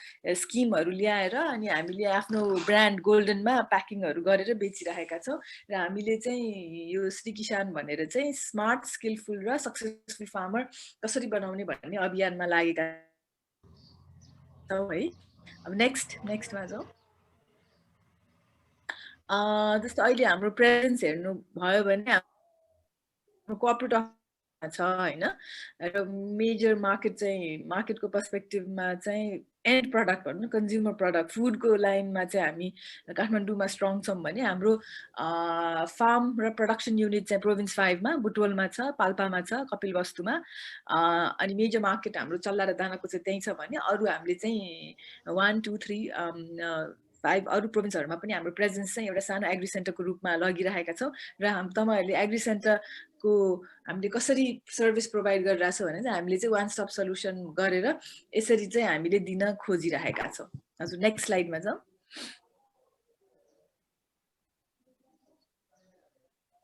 Speaker 5: स्किमहरू ल्याएर अनि हामीले आफ्नो ब्रान्ड गोल्डनमा प्याकिङहरू गरेर बेचिरहेका छौँ। र हामीले चाहिँ यो श्री किसान भनेर चाहिँ स्मार्ट स्किलफुल र सक्सेसफुल फार्मर कसरी बनाउने भन्ने अभियानमा लागेका छौँ है। अब नेक्स्टमा जाउँ। जस्तो अहिले हाम्रो प्रेजेन्स हेर्नु भयो भने हाम्रो कर्पोरेट छ होइन। र मेजर मार्केटको पर्सपेक्टिभमा चाहिँ एन्ड प्रडक्ट भनौँ न, कन्ज्युमर प्रडक्ट फुडको लाइनमा चाहिँ हामी काठमाडौँमा स्ट्रङ छौँ भने हाम्रो फार्म र प्रोडक्सन युनिट चाहिँ प्रोभिन्स 5 मा बुटवलमा छ, पाल्पामा छ, कपिलवस्तुमा। अनि मेजर मार्केट हाम्रो चल्ला र दानाको चाहिँ त्यहीँ छ भने अरू हामीले चाहिँ 1, 2, 3, 5 अरू प्रोभिन्सहरूमा पनि हाम्रो प्रेजेन्स चाहिँ एउटा सानो एग्री सेन्टरको रूपमा लगिरहेका छौँ। र तपाईँहरूले एग्री सेन्टरको हामीले कसरी सर्भिस प्रोभाइड गरिरहेछौँ भने चाहिँ हामीले चाहिँ वान स्टप सल्युसन गरेर यसरी चाहिँ हामीले दिन खोजिरहेका छौँ। हजुर नेक्स्ट स्लाइडमा जाउँ।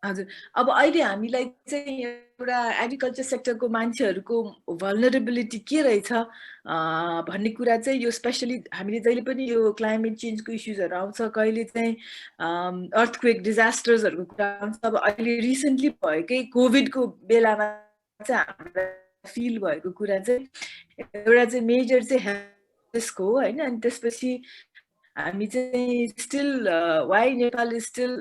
Speaker 5: हजुर अब अहिले हामीलाई चाहिँ एउटा एग्रिकल्चर सेक्टरको मान्छेहरूको भल्नरेबिलिटी के रहेछ भन्ने कुरा चाहिँ यो स्पेसली हामीले जहिले पनि यो क्लाइमेट चेन्जको इस्युजहरू आउँछ, कहिले चाहिँ अर्थक्वेक डिजास्टर्सहरूको कुरा आउँछ। अब अहिले रिसेन्टली भएकै कोभिडको बेलामा चाहिँ हामीलाई फिल भएको कुरा चाहिँ एउटा चाहिँ मेजर चाहिँ त्यसको हैन अनि त्यसपछि हामी चाहिँ still why Nepal is still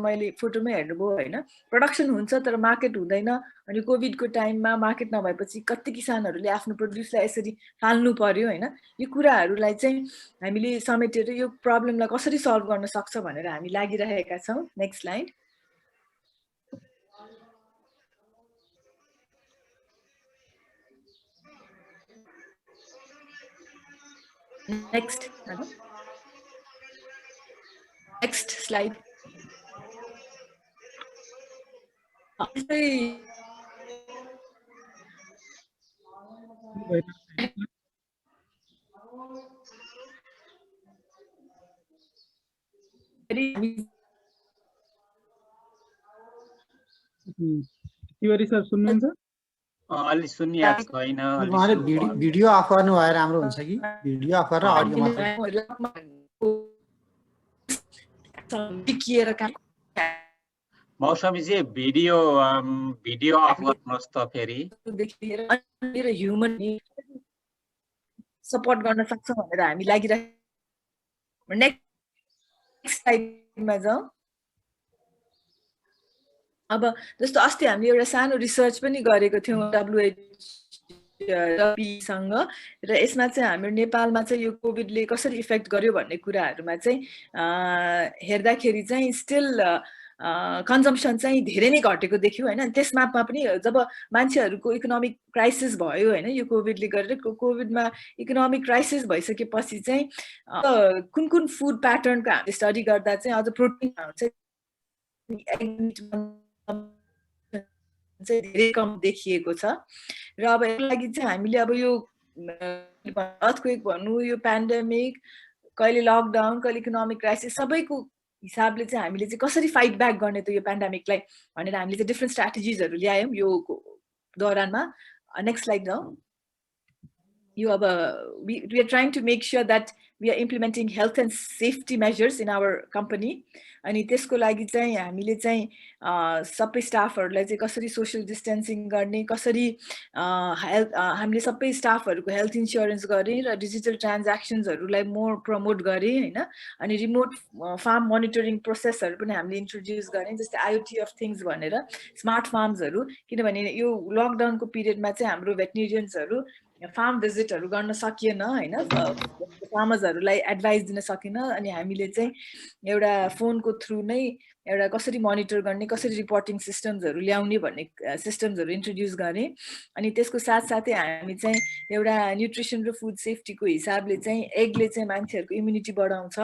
Speaker 5: मैले फोटोमै हेर्नुभयो हैन प्रोडक्सन हुन्छ तर मार्केट हुँदैन अनि कोभिडको टाइममा मार्केट नभएपछि कति किसानहरूले आफ्नो प्रोड्युसलाई यसरी फाल्नु पर्यो हैन यो कुराहरूलाई चाहिँ हामीले समेटेर यो प्रब्लमलाई कसरी सल्भ गर्न सक्छ भनेर हामी लागिरहेका छौं next slide Next slide.
Speaker 4: Tiwari sir सुन्नुहुन्छ
Speaker 1: अलि सुनिएको छैन
Speaker 3: उहाँले भिडियो अफ गर्नु भए राम्रो हुन्छ कि भिडियो अफ गरेर अडियो मात्र
Speaker 1: मौसमीजी भिडियो अफ गर्नुहोस् त फेरि
Speaker 5: ह्युमन सपोर्ट गर्न सक्छ भनेर हामी लागिरहेको नेक्स्ट स्लाइडमा जाउँ अब जस्तो अस्ति हामीले एउटा सानो रिसर्च पनि गरेको थियौँ WHO सँग र यसमा चाहिँ हाम्रो नेपालमा चाहिँ यो कोभिडले कसरी इफेक्ट गर्यो भन्ने कुराहरुमा चाहिँ हेर्दाखेरि चाहिँ स्टिल कन्जम्पसन चाहिँ धेरै नै घटेको देख्यौ हैन त्यसमा पनि जब मान्छेहरुको इकोनोमिक क्राइसिस भयो हैन यो कोभिडले गरेर कोभिडमा इकोनोमिक क्राइसिस भइसकेपछि चाहिँ कुन कुन फुड प्याटर्नको हामीले स्टडी गर्दा चाहिँ अझ प्रोटिन हुन्छ चाहिँ धेरै कम देखिएको छ र अब यसको लागि चाहिँ हामीले अब यो अर्थक्वेक भन्नु यो पेन्डेमिक कहिले लकडाउन कहिले इकोनोमिक क्राइसिस सबैको हिसाबले चाहिँ हामीले चाहिँ कसरी फाइट ब्याक गर्ने त यो पेन्डेमिकलाई भनेर हामीले चाहिँ डिफरेन्ट स्ट्र्याटेजिजहरु ल्यायौं यो दौरानमा नेक्स्ट स्लाइड जाऊ यो अब we are trying to make sure that we are implementing health and safety measures in our company अनि त्यसको लागि चाहिँ हामीले चाहिँ सबै स्टाफहरुलाई चाहिँ कसरी सोशल डिस्टेन्सिङ गर्ने कसरी हामीले सबै स्टाफहरुको हेल्थ इन्स्योरेन्स गरे र डिजिटल ट्रान्ज्याक्सन्सहरुलाई मोर प्रमोट गरे हैन अनि रिमोट फार्म मोनिटरिङ प्रोसेसहरु पनि हामीले इन्ट्रोड्युस गरे जस्तै आईओटी अफ थिंग्स भनेर स्मार्ट फार्म्सहरु किनभने यो लकडाउनको पिरियडमा चाहिँ हाम्रो भेटनेरियन्सहरु फार्म भिजिटहरु गर्न सकिएन हैन फार्मर्सहरुलाई एडभाइस दिन सकिन अनि हामीले चाहिँ एउटा फोनको थ्रु नै एउटा कसरी मोनिटर गर्ने कसरी रिपोर्टिङ सिस्टम्सहरु ल्याउने भन्ने सिस्टम्सहरु इन्ट्रोड्युस गरे अनि त्यसको साथसाथै हामी चाहिँ एउटा न्यूट्रिसन र फुड सेफ्टीको हिसाबले चाहिँ एगले चाहिँ मान्छेहरुको इम्युनिटी बढाउँछ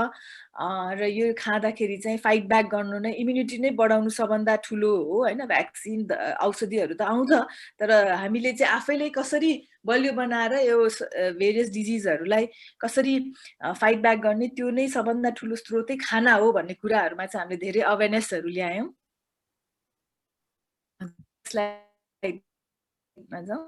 Speaker 5: र यो खाँदाखेरि चाहिँ फाइट ब्याक गर्नु नै इम्युनिटी नै बढाउनु सबभन्दा ठुलो हो हैन भ्याक्सिन औषधिहरु त आउँछ तर हामीले चाहिँ आफैले कसरी बलियो बनाएर यो भेरियस डिजिजहरुलाई कसरी फाइट ब्याक गर्ने त्यो नै सबभन्दा ठुलो स्रोतै खाना हो भन्ने कुराहरुमा चाहिँ हामीले धेरै अवेयरनेसहरु ल्यायौं स्लाइडमा जाऊ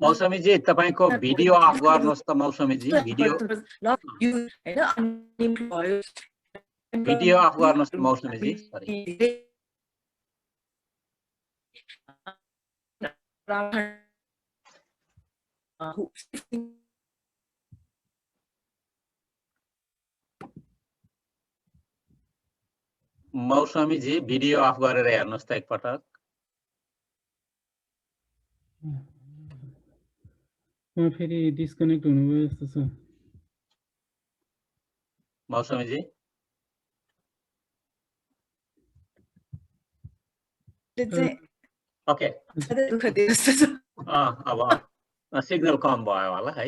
Speaker 1: मौसमीजी तपाईको भिडियो अफ गर्नुहोस् त मौसमीजी भिडियो अफ गर्नुहोस् त मौसमीजी सरी मौसमीजी भिडियो अफ गरेर हेर्नुहोस् त एकपटक
Speaker 4: फेरि डिस्कनेक्ट हुनुभयो जस्तो छ
Speaker 1: मौसमीजी ओके अब सिग्नल कम भयो होला है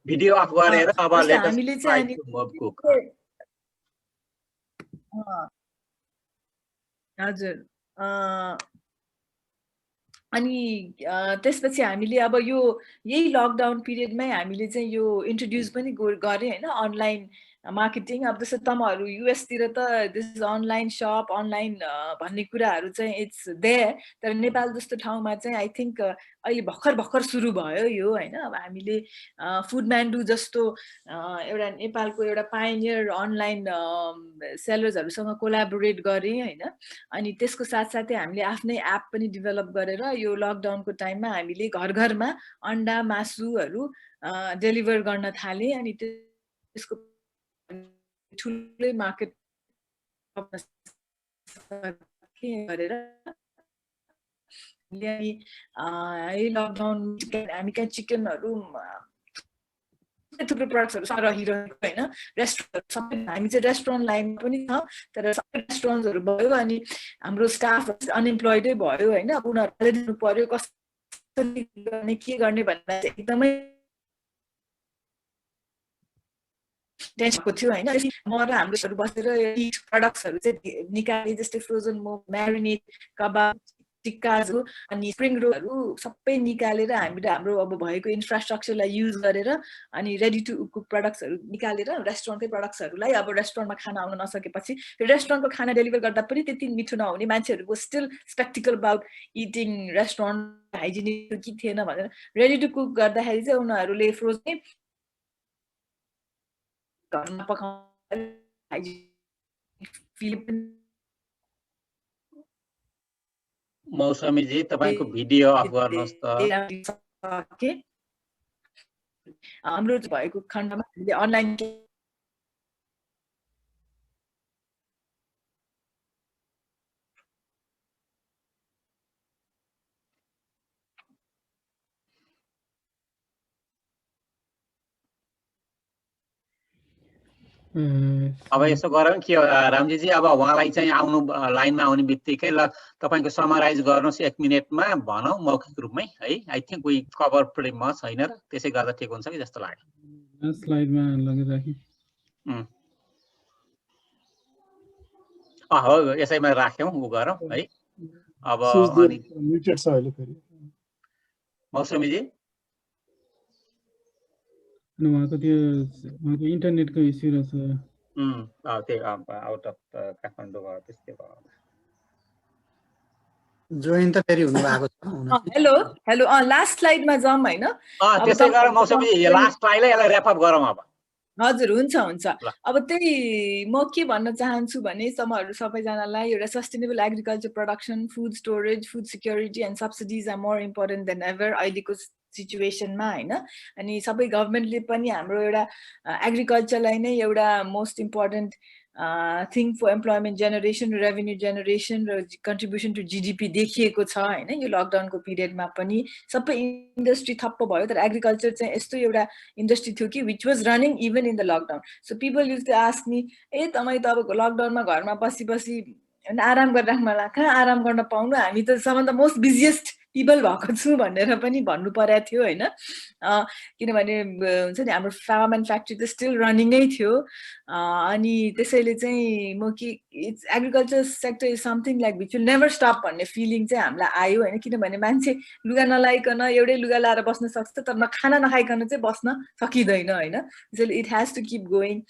Speaker 1: भिडियो अफ गरेर अब
Speaker 5: हामीले चाहिँ हजुर अनि त्यसपछि हामीले अब यो यही लकडाउन पिरियडमै हामीले चाहिँ यो इन्ट्रोड्युस पनि गरे हैन अनलाइन मार्केटिङ। अब जस्तो तपाईँहरू US तिर त this is online shop online भन्ने कुराहरू चाहिँ इट्स देयर, तर नेपाल जस्तो ठाउँमा चाहिँ आई थिङ्क अहिले भर्खर सुरु भयो यो होइन। अब हामीले फुडम्यान्डु जस्तो एउटा नेपालको एउटा पाइनियर अनलाइन सेलर्सहरूसँग कोलाबोरेट गरे होइन। अनि त्यसको साथसाथै हामीले आफ्नै एप पनि डेभलप गरेर यो लकडाउनको टाइममा हामीले घर घरमा अन्डा मासुहरू डेलिभर गर्न थाले। अनि त्यसको ठुलै मार्केट गरेर लकडाउन हामी कहाँ चिकनहरू थुप्रो प्रडक्ट्सहरू रहिरहेको होइन। रेस्टुरेन्ट सबै हामी चाहिँ रेस्टुरेन्ट लाइन पनि छ, तर सबै रेस्टुरेन्ट्सहरू भयो। अनि हाम्रो स्टाफ अनइम्प्लोइडै भयो होइन। अब उनीहरूले दिनु पर्यो कसरी गर्ने के गर्ने भनेर एकदमै टेन्सनको थियो होइन। म र हाम्रोहरू बसेर प्रडक्ट्सहरू चाहिँ निकाले, जस्तै फ्रोजन मोमो, म्यारिनेट, कबाब, टिक्काहरू अनि स्प्रिङ रोलहरू सबै निकालेर हामीले हाम्रो अब भएको इन्फ्रास्ट्रक्चरलाई युज गरेर अनि रेडी टु कुक प्रडक्ट्सहरू निकालेर रेस्टुरेन्टकै प्रडक्ट्सहरूलाई अब रेस्टुरेन्टमा खाना आउन नसकेपछि रेस्टुरेन्टको खाना डेलिभर गर्दा पनि त्यति मिठो नहुने, मान्छेहरूको still spectacled about eating restaurant hygienic कि थिएन भनेर रेडी टु कुक गर्दाखेरि चाहिँ उनीहरूले फ्रोजन घरमा पकाउने।
Speaker 1: मौसमीजी तपाईको भिडियो अफ गर्नुहोस् त।
Speaker 5: हाम्रो भएको खण्डमा हामीले अनलाइन
Speaker 1: अब यसो गरौँ कि रामजीजी, अब उहाँलाई चाहिँ आउनु लाइनमा आउने बित्तिकै ल तपाईँको समराइज गर्नुहोस् 1 मिनेटमा भनौँ मौखिक रूपमै है। I think we cover pretty much होइन र, त्यसै गर्दा ठिक हुन्छ कि जस्तो लाग्यो।
Speaker 4: स्लाइडमा लगाइराखेँ।
Speaker 1: हो यसैमा राख्यौँ उ गरौँ है। अब
Speaker 8: म्युटेड छ अहिले फेरि
Speaker 1: मौसमीजी।
Speaker 4: उहाँको इन्टरनेटको इस्यु रहेछ।
Speaker 1: त्यही आउट अफ काठमाडौँ भयो त्यस्तै भयो।
Speaker 3: जोइन त फेरि हुनु भएको छ।
Speaker 5: हेलो हेलो लास्ट स्लाइडमा जाऊँ होइन।
Speaker 1: त्यसै गरेर मौसमीजी लास्ट स्लाइडलाई यसलाई र्याप अप गरौँ अब।
Speaker 5: हजुर हुन्छ हुन्छ। अब त्यही म के भन्न चाहन्छु भने तपाईँहरू सबैजनालाई एउटा sustainable agriculture production, food storage, food security and subsidies are more important than ever अहिलेको सिचुएसनमा होइन। अनि सबै गभर्मेन्टले पनि हाम्रो एउटा एग्रिकल्चरलाई नै एउटा most important thing for employment generation, revenue generation र कन्ट्रिब्युसन टु जिडिपी देखिएको छ होइन। यो लकडाउनको पिरियडमा पनि सबै इन्डस्ट्री ठप्प भयो, तर एग्रिकल्चर चाहिँ यस्तो एउटा इन्डस्ट्री थियो कि which was running even in the lockdown. So people use to ask me, तपाईँ त अब लकडाउनमा घरमा बसी आराम गरेर राख्नुलाई कहाँ आराम गर्न पाउनु, हामी त सबभन्दा मोस्ट बिजिएस्ट पिपल भएको छु भनेर पनि भन्नु परेको थियो होइन। किनभने हुन्छ नि हाम्रो फार्म एन्ड फ्याक्ट्री त स्टिल रनिङै थियो। अनि त्यसैले चाहिँ म कि it's agriculture sector is something like which will never stop भन्ने फिलिङ चाहिँ हामीलाई आयो होइन। किनभने मान्छे लुगा नलाइकन एउटै लुगा लाएर बस्न सक्छ, तर खाना नखाइकन चाहिँ बस्न सकिँदैन होइन। त्यसैले it has to keep going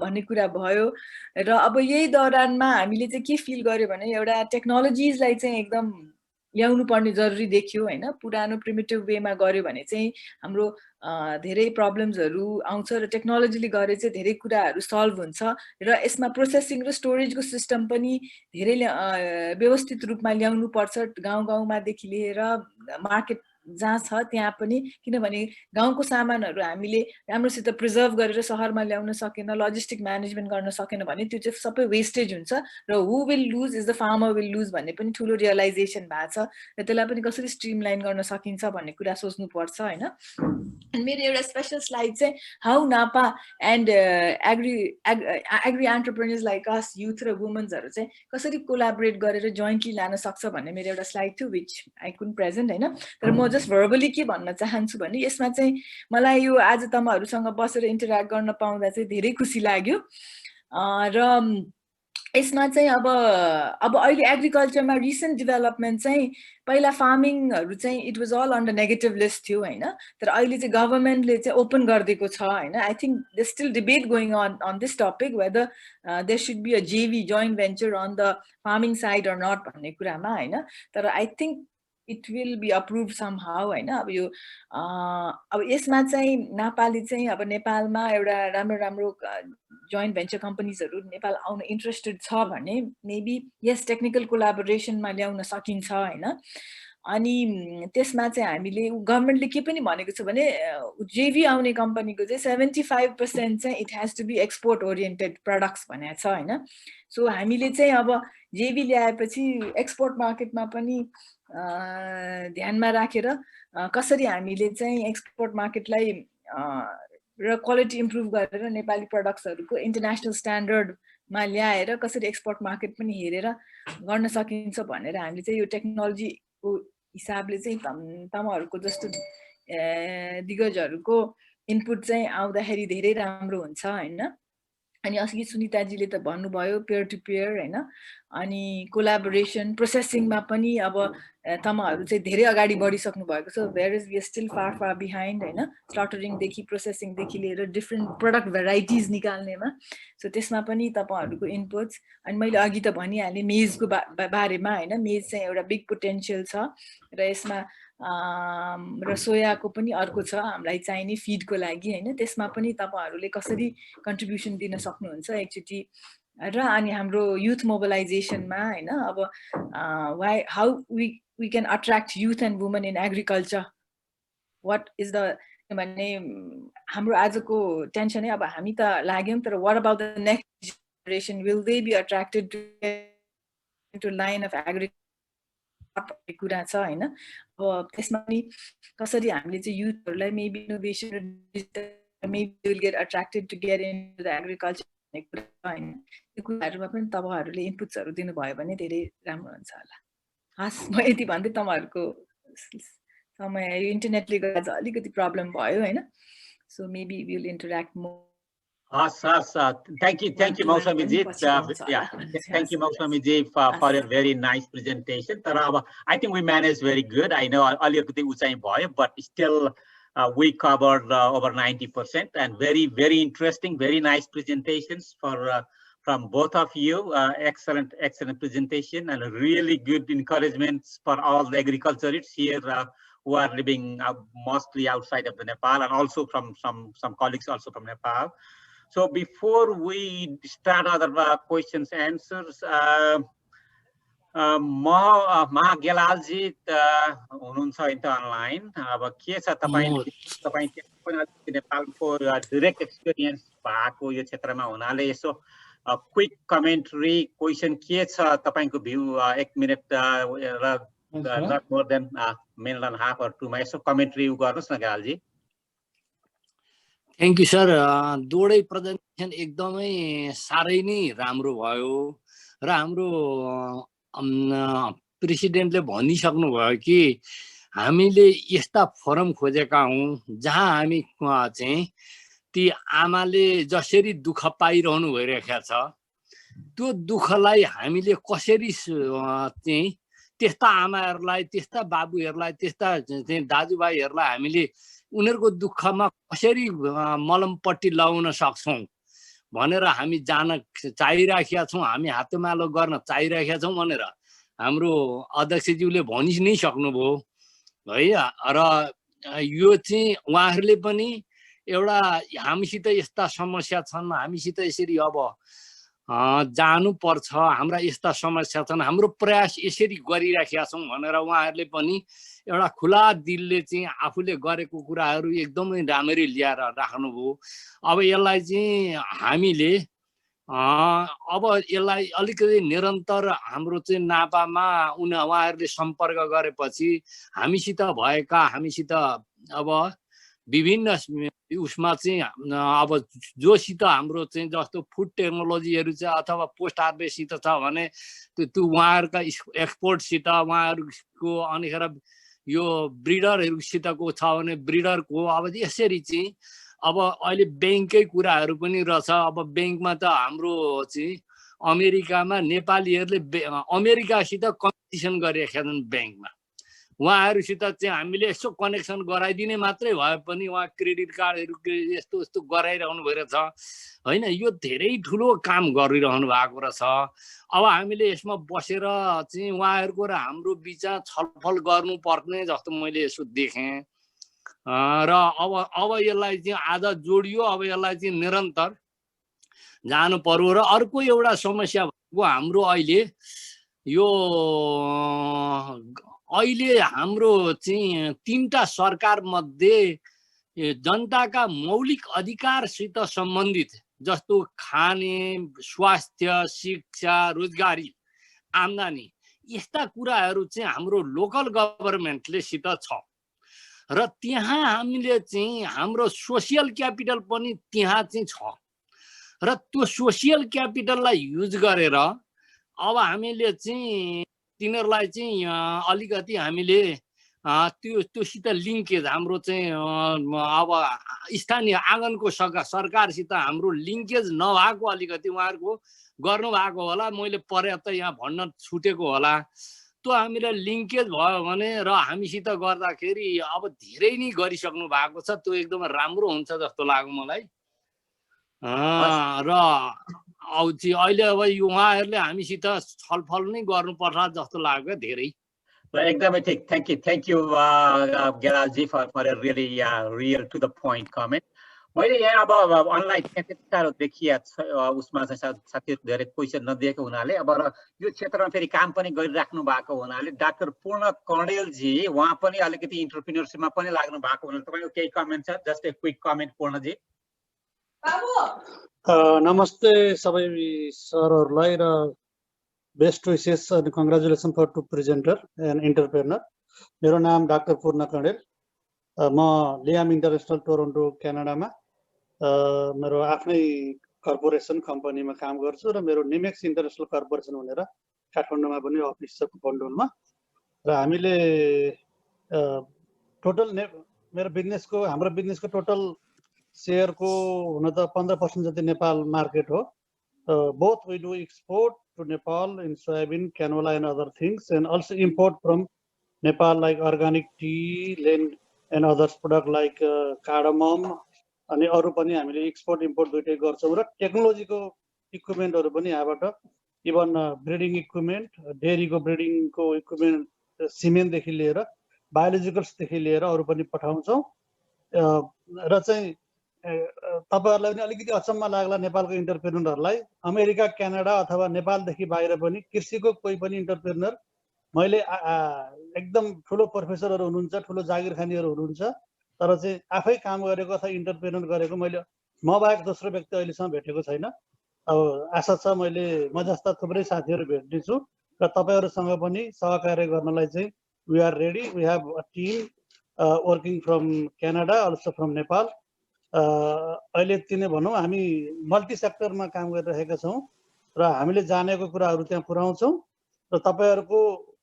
Speaker 5: भन्ने कुरा भयो। र अब यही दौरानमा हामीले चाहिँ के फिल गर्यो भने एउटा टेक्नोलोजिजलाई चाहिँ एकदम ल्याउनु पर्ने जरुरी देखियो होइन। पुरानो प्रिमिटिभ वेमा गऱ्यो भने चाहिँ हाम्रो धेरै प्रब्लम्सहरू आउँछ र टेक्नोलोजीले गरे चाहिँ धेरै कुराहरू सल्भ हुन्छ। र यसमा प्रोसेसिङ र स्टोरेजको सिस्टम पनि धेरै व्यवस्थित रूपमा ल्याउनु पर्छ, गाउँ गाउँमादेखि लिएर मार्केट जहाँ छ त्यहाँ पनि। किनभने गाउँको सामानहरू हामीले राम्रोसित प्रिजर्भ गरेर सहरमा ल्याउन सकेन, लजिस्टिक म्यानेजमेन्ट गर्न सकेन भने त्यो चाहिँ सबै वेस्टेज हुन्छ र who will lose is the farmer will lose भन्ने पनि ठुलो रियलाइजेसन भएको छ। र त्यसलाई पनि कसरी स्ट्रिमलाइन गर्न सकिन्छ भन्ने कुरा सोच्नुपर्छ होइन। मेरो एउटा स्पेसल स्लाइड चाहिँ how NAPA and agri entrepreneurs like us youth र वुमेन्सहरू चाहिँ कसरी कोलाबोरेट गरेर जोइन्टली लान सक्छ भन्ने मेरो एउटा स्लाइड थियो विच आई कुन प्रेजेन्ट होइन। तर म जस्ट भर्बली के भन्न चाहन्छु भने यसमा चाहिँ मलाई यो आज तपाईँहरूसँग बसेर इन्टरेक्ट गर्न पाउँदा चाहिँ धेरै खुसी लाग्यो। र यसमा चाहिँ अब अहिले एग्रिकल्चरमा रिसेन्ट डेभलपमेन्ट चाहिँ पहिला फार्मिङहरू चाहिँ it was all under negative list थियो होइन, तर अहिले चाहिँ गभर्मेन्टले चाहिँ ओपन गरिदिएको छ होइन। I think they still debate going on this topic whether there should be a JV joint venture on the farming side or not भन्ने कुरामा होइन। तर I think it will be approve somehow होइन। अब यो अब यसमा चाहिँ नापाले चाहिँ अब नेपालमा एउटा राम्रो राम्रो जोइन्ट भेन्चर कम्पनीजहरू नेपाल आउन इन्ट्रेस्टेड छ भने मेबी यस टेक्निकल कोलाबोरेसनमा ल्याउन सकिन्छ होइन। अनि त्यसमा चाहिँ हामीले गभर्मेन्टले के पनि भनेको छ भने जेभी आउने कम्पनीको चाहिँ 75% चाहिँ it has to be export oriented products भनेको छ होइन। सो हामीले चाहिँ अब जेभी ल्याएपछि एक्सपोर्ट मार्केटमा पनि ध्यानमा राखेर कसरी हामीले चाहिँ एक्सपोर्ट मार्केटलाई र क्वालिटी इम्प्रुभ गरेर नेपाली प्रडक्ट्सहरूको इन्टरनेसनल स्ट्यान्डर्डमा ल्याएर कसरी एक्सपोर्ट मार्केट पनि हेरेर गर्न सकिन्छ भनेर हामीले चाहिँ यो टेक्नोलोजीको हिसाबले चाहिँ तमहरूको जस्तो दिग्गजहरूको इनपुट चाहिँ आउँदाखेरि धेरै राम्रो हुन्छ होइन। अनि अस्ति सुनिताजीले त भन्नुभयो पेयर टु पेयर होइन। अनि कोलाबोरेसन प्रोसेसिङमा पनि अब तमहरू चाहिँ धेरै अगाडि बढिसक्नु भएको छ, where is we still far behind होइन। स्लटरिङदेखि प्रोसेसिङदेखि लिएर डिफ्रेन्ट प्रडक्ट भेराइटिज निकाल्नेमा। सो त्यसमा पनि तपाईँहरूको इनपुट्स। अनि मैले अघि त भनिहालेँ मेजको बारेमा होइन। मेज चाहिँ एउटा बिग पोटेन्सियल छ र यसमा र सोयाको पनि अर्को छ हामीलाई चाहिने फिडको लागि होइन। त्यसमा पनि तपाईँहरूले कसरी कन्ट्रिब्युसन दिन सक्नुहुन्छ एकचोटि। र अनि हाम्रो युथ मोबिलाइजेसनमा होइन अब how we can attract youth and women in agriculture. What is the भने हाम्रो आजको टेन्सनै अब हामी त लाग्यौँ, तर what about the next generation? Will they be attracted to line of agriculture? कुरा छ होइन। अब त्यसमा पनि कसरी हामीले चाहिँ युथहरूलाई maybe innovation maybe will get attracted to get into the agriculture भन्ने कुरा होइन। त्यो कुराहरूमा पनि तपाईँहरूले इनपुट्सहरू दिनुभयो भने धेरै राम्रो हुन्छ होला। हस्, म यति भन्दै तपाईँहरूको समय इन्टरनेटले गर्दा अलिकति प्रब्लम भयो होइन। So maybe we will interact more.
Speaker 1: Thank you, Mausami-ji. Thank you, Mausami-ji, for your very nice presentation. I think we managed very good. I know earlier but still we covered over 90% and very, very interesting, very nice presentations from both of you. Excellent presentation and really good encouragements for all the agriculturists here who are living mostly outside of the Nepal, and also from some colleagues also from Nepal. So before we start other questions answers, Maha Gelalji हुनुहुन्छ online. अब के छ तपाईं नेपालको direct experience भएको यो क्षेत्रमा हुनाले यसो quick commentary question के छ तपाईंको view 1 minute र not more than minute and a half or 2 minutes commentary गर्नुस् न गेलालजी।
Speaker 6: Thank you sir. दुवै प्रेजेन्टेसन एकदमै साह्रै नै राम्रो भयो र हाम्रो प्रेसिडेन्टले भनिसक्नु भयो कि हामीले यस्ता फोरम खोजेका हौं जहाँ हामी चाहिँ ती आमाले जसरी दुःख पाइरहनु भइरहेको छ त्यो दुःखलाई हामीले कसरी चाहिँ त्यस्ता आमाहरूलाई, त्यस्ता बाबुहरूलाई, त्यस्ता चाहिँ दाजुभाइहरूलाई हामीले उनीहरूको दुःखमा कसरी मलमपट्टी लगाउन सक्छौं भनेर हामी जान चाहिरहेका छौं, हामी हातमालो गर्न चाहिरहेका छौं भनेर हाम्रो अध्यक्षज्यूले भनि नै सक्नुभयो है। र यो चाहिँ उहाँहरूले पनि एउटा हामीसित यस्ता समस्या छन्, हामीसित यसरी अब जानु पर्छ, हाम्रा यस्ता समस्या छन्, हाम्रो प्रयास यसरी गरिराखेका छौं भनेर उहाँहरूले पनि एउटा खुला दिलले चाहिँ आफूले गरेको कुराहरू एकदमै राम्ररी ल्याएर राख्नुभयो। अब यसलाई चाहिँ हामीले अब यसलाई अलिकति निरन्तर हाम्रो चाहिँ नापामा उहाँहरूले सम्पर्क गरेपछि हामीसित भएका, हामीसित अब विभिन्न उसमा चाहिँ अब जोसित हाम्रो चाहिँ जस्तो फुड टेक्नोलोजीहरू चाहिँ अथवा पोस्ट हार्भेस्टसित छ भने त्यो उहाँहरूका एक्सपोर्टसित उहाँहरूको अनिखेर यो ब्रिडरहरूसितको छ भने ब्रिडरको अब यसरी चाहिँ अब अहिले ब्याङ्ककै कुराहरू पनि रहेछ। अब ब्याङ्कमा त हाम्रो चाहिँ अमेरिकामा नेपालीहरूले अमेरिकासित कम्पिटिसन गरिरहेका छन् ब्याङ्कमा। उहाँहरूसित चाहिँ हामीले यसो कनेक्सन गराइदिने मात्रै भए पनि उहाँ क्रेडिट कार्डहरू यस्तो यस्तो गराइरहनु भइरहेछ होइन। यो धेरै ठुलो काम गरिरहनु भएको रहेछ। अब हामीले यसमा बसेर चाहिँ उहाँहरूको र हाम्रो बिचमा छलफल गर्नुपर्ने जस्तो मैले यसो देखेँ र अब यसलाई चाहिँ आज जोडियो, अब यसलाई चाहिँ निरन्तर जानु पर्यो। र अर्को एउटा समस्या भएको हाम्रो अहिले हाम्रो चाहिँ 3टा सरकार मध्ये जनताका मौलिक अधिकारसित सम्बन्धित जस्तो खाने, स्वास्थ्य, शिक्षा, रोजगारी, आम्दानी यस्ता कुराहरू चाहिँ हाम्रो लोकल गभर्नमेन्टले सित छ र त्यहाँ हामीले चाहिँ हाम्रो सोसियल क्यापिटल पनि त्यहाँ चाहिँ छ र त्यो सोसियल क्यापिटललाई युज गरेर अब हामीले चाहिँ तिनीहरूलाई चाहिँ अलिकति हामीले त्योसित लिङ्केज हाम्रो चाहिँ अब स्थानीय आँगनको सरकारसित हाम्रो लिङ्केज नभएको अलिकति उहाँहरूको गर्नुभएको होला। मैले पर्याप्त यहाँ भन्न छुटेको होला। त्यो हामीले लिङ्केज भयो भने र हामीसित गर्दाखेरि अब धेरै नै गरिसक्नु भएको छ। त्यो एकदम राम्रो हुन्छ जस्तो लाग्यो मलाई। र अहिले अब उहाँहरूले हामीसित छलफल नै गर्नुपर्छ जस्तो लाग्यो धेरै।
Speaker 1: एकदमै ठिक। थ्याङ्क यू गेरालजी for a really real to the point comment. मैले यहाँ अब अनलाइन त्यति साह्रो देखिया उसमा चाहिँ साथीहरू धेरै क्वेसन नदिएको हुनाले अब यो क्षेत्रमा फेरि काम पनि गरिराख्नु भएको हुनाले डाक्टर पूर्ण कणेलजी उहाँ पनि अलिकति इन्टरप्रिन्योरसिपमा पनि लाग्नु भएको हुनाले तपाईँको केही कमेन्ट छ? जस्ट ए क्विक कमेन्ट पूर्णजी।
Speaker 8: नमस्ते सबै सरहरूलाई र बेस्ट विशेष अनि congratulation for to presenter and entrepreneur. मेरो नाम डाक्टर पूर्ण कणेल। म लियाम इन्टरनेसनल टोरन्टो क्यानाडामा मेरो आफ्नै कर्पोरेसन कम्पनीमा काम गर्छु र मेरो निमेक्स इन्टरनेसनल कर्पोरेसन भनेर काठमाडौँमा पनि अफिस छ काठमाडौँमा। र हामीले टोटल हाम्रो बिजनेसको टोटल सेयरको हुन त 15% जति नेपाल मार्केट हो। Both we do export to Nepal in soybean, canola and other things, and also import from Nepal like organic tea, and other product like cardamom. अनि अरु पनि हामीले एक्सपोर्ट इम्पोर्ट दुईटै गर्छौं र टेक्नोलोजीको इक्विपमेन्टहरु पनि यहाँबाट इभन ब्रिडिङ इक्विपमेन्ट, डेयरीको ब्रिडिङको इक्विपमेन्ट, सिमेन्ट देखि लिएर बायोलोजिकल्स देखि लिएर अरु पनि पठाउँछौं। र चाहिँ तपाईहरुलाई पनि अलिकति अचम्म लाग्ला नेपालको इन्टरप्रेन्योरहरुलाई, अमेरिका, क्यानाडा अथवा नेपालदेखि बाहिर पनि कृषिको कोही पनि इन्टरप्रेन्योर, मैले एकदम ठुलो प्रोफेसरहरु हुनुहुन्छ, ठुलो जागिरखानीहरु हुनुहुन्छ, तर चाहिँ आफै काम गरेको अथवा इन्टरप्रेन्योर गरेको मैले म बाहेक दोस्रो व्यक्ति अहिलेसम्म भेटेको छैन। अब आशा छ मैले म जस्ता थुप्रै साथीहरु भेट्नेछु र तपाईहरुसँग पनि सहकार्य गर्नलाई चाहिँ we are ready. We have a team working from Canada, also from Nepal. अहिले तिनै भनौं हामी मल्टी सेक्टरमा काम गरिरहेका छौं र हामीले जानेको कुराहरु त्यहाँ पुर्याउँछौं र तपाईहरुको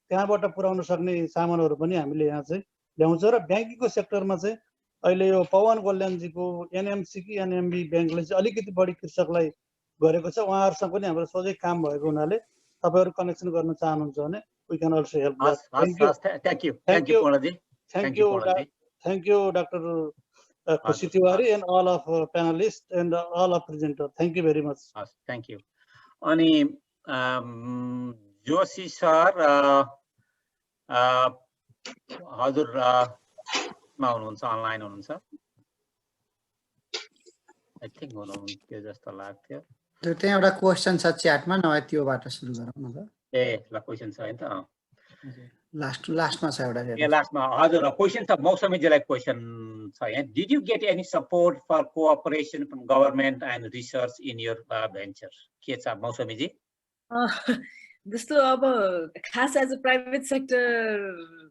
Speaker 8: त्यहाँबाट पुर्याउन सक्ने सामानहरु पनि हामीले यहाँ चाहिँ ल्याउँछौं। र ब्याङ्किङको सेक्टरमा चाहिँ अहिले यो पवन कल्याणजीको एनएमसी कि एनएमबी ब्याङ्कले चाहिँ अलिकति बढी कृषकलाई गरेको छ। उहाँहरुसँग पनि हाम्रो सोझै काम भएको हुनाले तपाईहरु कनेक्सन गर्न चाहनुहुन्छ भने we can also help that. Thank you doctor Khushi Tiwari and all of panelists and all of presenters. Thank you very much.
Speaker 1: Thank you. Ani Joshi sir, हजुर मा हुनुहुन्छ, अनलाइन हुनुहुन्छ? आई थिंक हुनुहुन्थ्यो जस्तो लाग्थ्यो।
Speaker 3: त्यो त्यहाँ एउटा क्वेशन छ च्याटमा, नभए त्योबाट सुरु गरौँ न त।
Speaker 1: ए ल क्वेशन छ हैन त।
Speaker 3: लास्टमा छ एउटा।
Speaker 1: ए लास्टमा हजुर क्वेशन छ, मौसमीजीलाई क्वेशन छ यहाँ। Did you get any support for cooperation from government and research in your venture? के छ मौसमीजी?
Speaker 5: जस्तो अब खास एज अ प्राइभेट सेक्टर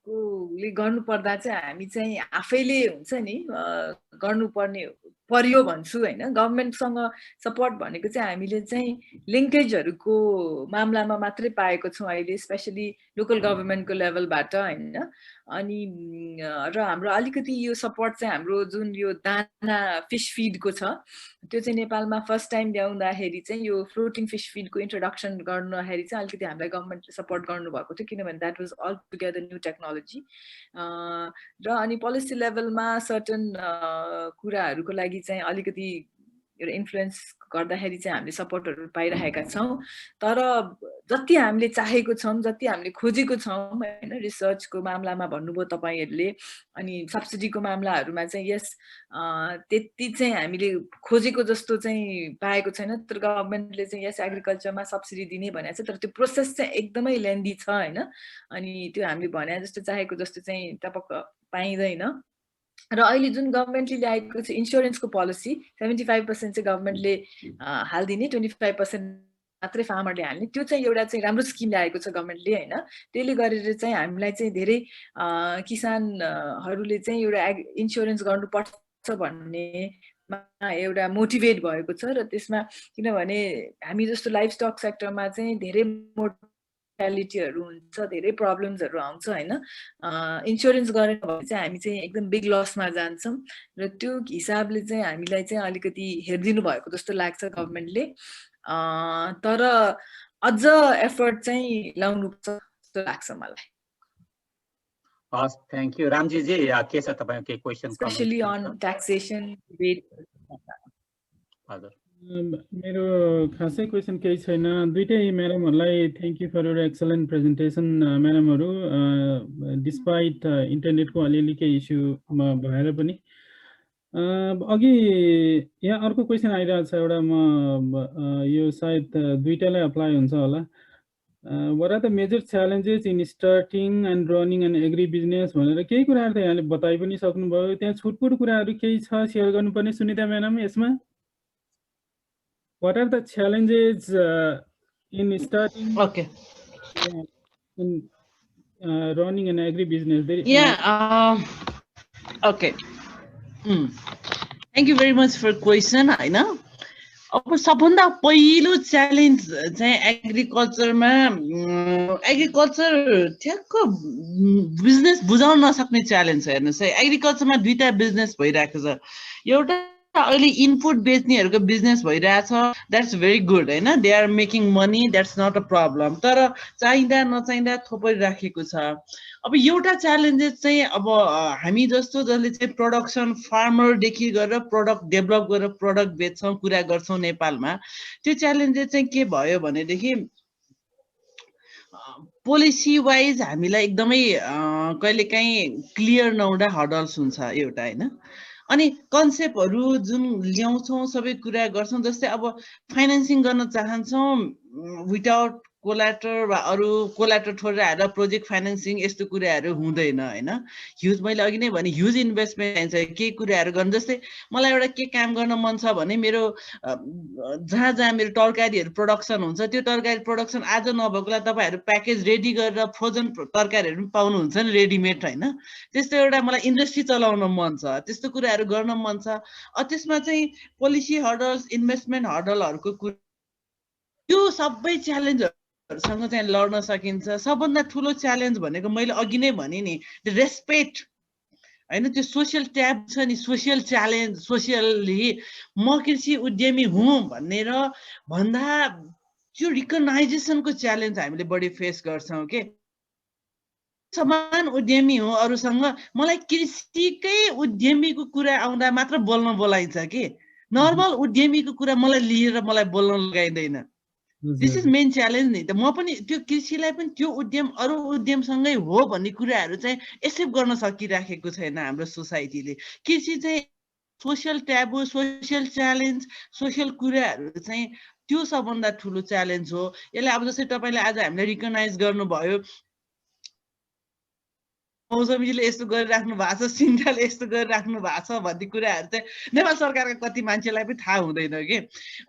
Speaker 5: ले गर्नु पर्दा चाहिँ हामी चाहिँ आफैले हुन्छ नि गर्नुपर्ने पर्यो भन्छु हैन। गभर्नमेन्टसँग सपोर्ट भनेको चाहिँ हामीले चाहिँ लिंकेजहरुको मामलामा मात्रै पाएको छौं अहिले, स्पेशली लोकल गभर्मेन्टको लेभलबाट हैन। अनि र हाम्रो अलिकति यो सपोर्ट चाहिँ हाम्रो जुन यो दाना फिस फिडको छ त्यो चाहिँ नेपालमा फर्स्ट टाइम ल्याउँदाखेरि चाहिँ यो फ्लोटिङ फिस फिडको इन्ट्रोडक्सन गर्दाखेरि चाहिँ अलिकति हामीलाई गभर्मेन्टले सपोर्ट गर्नुभएको थियो, किनभने that was all together new technology. र अनि पोलिसी लेभलमा सर्टन कुराहरूको लागि चाहिँ अलिकति एउटा इन्फ्लुएन्स गर्दाखेरि चाहिँ हामीले सपोर्टहरू पाइरहेका छौँ। तर जति हामीले चाहेको छौँ, जति हामीले खोजेको छौँ हैन, रिसर्चको मामलामा भन्नुभयो तपाईहरुले, अनि सब्सिडीको मामलाहरूमा चाहिँ यस त्यति चाहिँ हामीले खोजेको जस्तो चाहिँ पाएको छैन। तर गभर्मेन्टले चाहिँ यस एग्रिकल्चरमा सब्सिडी दिने भनेको छ, तर त्यो प्रोसेस चाहिँ एकदमै लेन्दी छ हैन। अनि त्यो हामीले भने जस्तो चाहेको जस्तो चाहिँ टपक्क पाइँदैन। र अहिले जुन गभर्मेन्टले ल्याएको छ इन्स्योरेन्सको पोलिसी 75% चाहिँ गभर्मेन्टले हाल्दिने, 25% मात्रै फार्मरले हाल्ने, त्यो चाहिँ एउटा चाहिँ राम्रो स्किम ल्याएको छ गभर्मेन्टले हैन। त्यसले गरेर चाहिँ हामीलाई चाहिँ धेरै किसानहरूले चाहिँ एउटा इन्स्योरेन्स गर्नुपर्छ भन्ने एउटा मोटिभेट भएको छ। र त्यसमा किनभने हामी जस्तो लाइफ स्टक सेक्टरमा चाहिँ धेरै मोर्टालिटीहरू हुन्छ, धेरै प्रब्लम्सहरू आउँछ हैन। इन्स्योरेन्स गरेन भने चाहिँ हामी चाहिँ एकदम बिग लसमा जान्छौँ। र त्यो हिसाबले चाहिँ हामीलाई चाहिँ अलिकति हेरिदिनु भएको जस्तो लाग्छ गभर्मेन्टले। तर अझ एफर्ट चाहिँ लाउनुपर्छ जस्तो लाग्छ मलाई।
Speaker 1: हस्, थ्याङ्क यू। रामजीजी के छ तपाईको केही question?
Speaker 5: Specially on taxation rate.
Speaker 1: हजुर,
Speaker 4: मेरो खासै क्वेसन केही छैन। दुईटै म्याडमहरूलाई thank you for your excellent presentation म्याडमहरू। डिस्पाइट इन्टरनेटको अलिअलि केही इस्यु भएर पनि अघि यहाँ अर्को क्वेसन आइरहेको छ एउटा, म यो सायद दुईटालाई अप्लाई हुन्छ होला। what are the major challenges in starting and running an agri business भनेर केही कुराहरू त यहाँले बताइ पनि सक्नुभयो। त्यहाँ छुटपुट कुराहरू केही छ सेयर गर्नुपर्ने सुनिता म्याडम यसमा? What are the challenges in starting in running an agri business?
Speaker 7: Okay. Thank you very much for question हैन। अब सबभन्दा पहिलो च्यालेन्ज चाहिँ एग्रिकल्चरमा एग्रिकल्चर ठ्याक्क बिजनेस बुझाउन नसक्ने च्यालेन्ज छ। हेर्नुहोस् है, एग्रिकल्चरमा दुईटा बिजनेस भइरहेको छ। एउटा अहिले इनपुट बेच्नेहरूको बिजनेस भइरहेछ, द्याट्स भेरी गुड हैन, they are making money, that's not a problem. तर चाहिँदा नचाहिँदा थोपरिराखेको छ। अब एउटा च्यालेन्जेस चाहिँ अब हामी जस्तो जसले चाहिँ प्रोडक्सन फार्मरदेखि गरेर प्रोडक्ट डेभलप गरेर प्रोडक्ट बेच्छौँ, कुरा गर्छौँ नेपालमा, त्यो च्यालेन्जेस चाहिँ के भयो भनेदेखि पोलिसी वाइज हामीलाई एकदमै कहिलेकाहीँ क्लियर नहुँदा हडल्स हुन्छ एउटा हैन। अनि कन्सेप्टहरू जुन ल्याउँछौँ सबै कुरा गर्छौँ, जस्तै अब फाइनेन्सिङ गर्न चाहन्छौँ विदाउट कोलाटर वा अरू कोलाटर छोडेर आएर प्रोजेक्ट फाइनेन्सिङ यस्तो कुराहरू हुँदैन हैन। ह्युज, मैले अघि नै भने ह्युज इन्भेस्टमेन्ट चाहिन्छ केही कुराहरू गर्नु। जस्तै मलाई एउटा के काम गर्न मन छ भने मेरो जहाँ जहाँ मेरो तरकारीहरू प्रोडक्सन हुन्छ, त्यो तरकारी प्रोडक्सन आज नभएकोलाई तपाईँहरू प्याकेज रेडी गरेर फ्रोजन तरकारीहरू पनि पाउनुहुन्छ नि रेडिमेड हैन। त्यस्तो एउटा मलाई इन्डस्ट्री चलाउन मन छ, त्यस्तो कुराहरू गर्न मन छ। त्यसमा चाहिँ पोलिसी हर्डल्स, इन्भेस्टमेन्ट हर्डलहरूको कुरा, त्यो सबै च्यालेन्जहरू सँग चाहिँ लड्न सकिन्छ। सबभन्दा ठुलो च्यालेन्ज भनेको मैले अघि नै भने नि रेस्पेक्ट हैन, त्यो सोसियल ट्याब छ नि, सोसियल च्यालेन्ज, सोसियली म कृषि उद्यमी हुँ भनेर भन्दा त्यो रिकग्नाइजेसनको च्यालेन्ज हामीले बढी फेस गर्छौँ के। समान उद्यमी हो अरूसँग, मलाई कृषिकै उद्यमीको कुरा आउँदा मात्र बोल्न बोलाइन्छ के, नर्मल उद्यमीको कुरा मलाई लिएर मलाई बोल्न लगाइँदैन। दिस इज मेन च्यालेन्ज नि त। म पनि त्यो कृषिलाई पनि त्यो उद्यम अरू उद्यमसँगै हो भन्ने कुराहरू चाहिँ एक्सेप्ट गर्न सकिराखेको छैन हाम्रो सोसाइटीले। कृषि चाहिँ social taboo, social challenge, social कुराहरू चाहिँ त्यो सबभन्दा ठुलो च्यालेन्ज हो। यसलाई अब जस्तै तपाईँले आज हामीलाई रिकगनाइज गर्नुभयो, मौसमीजीले यस्तो गरिराख्नु भएको छ, सिन्टाले यस्तो गरिराख्नु भएको छ भन्ने कुराहरू चाहिँ नेपाल सरकारका कति मान्छेलाई पनि थाहा हुँदैन कि।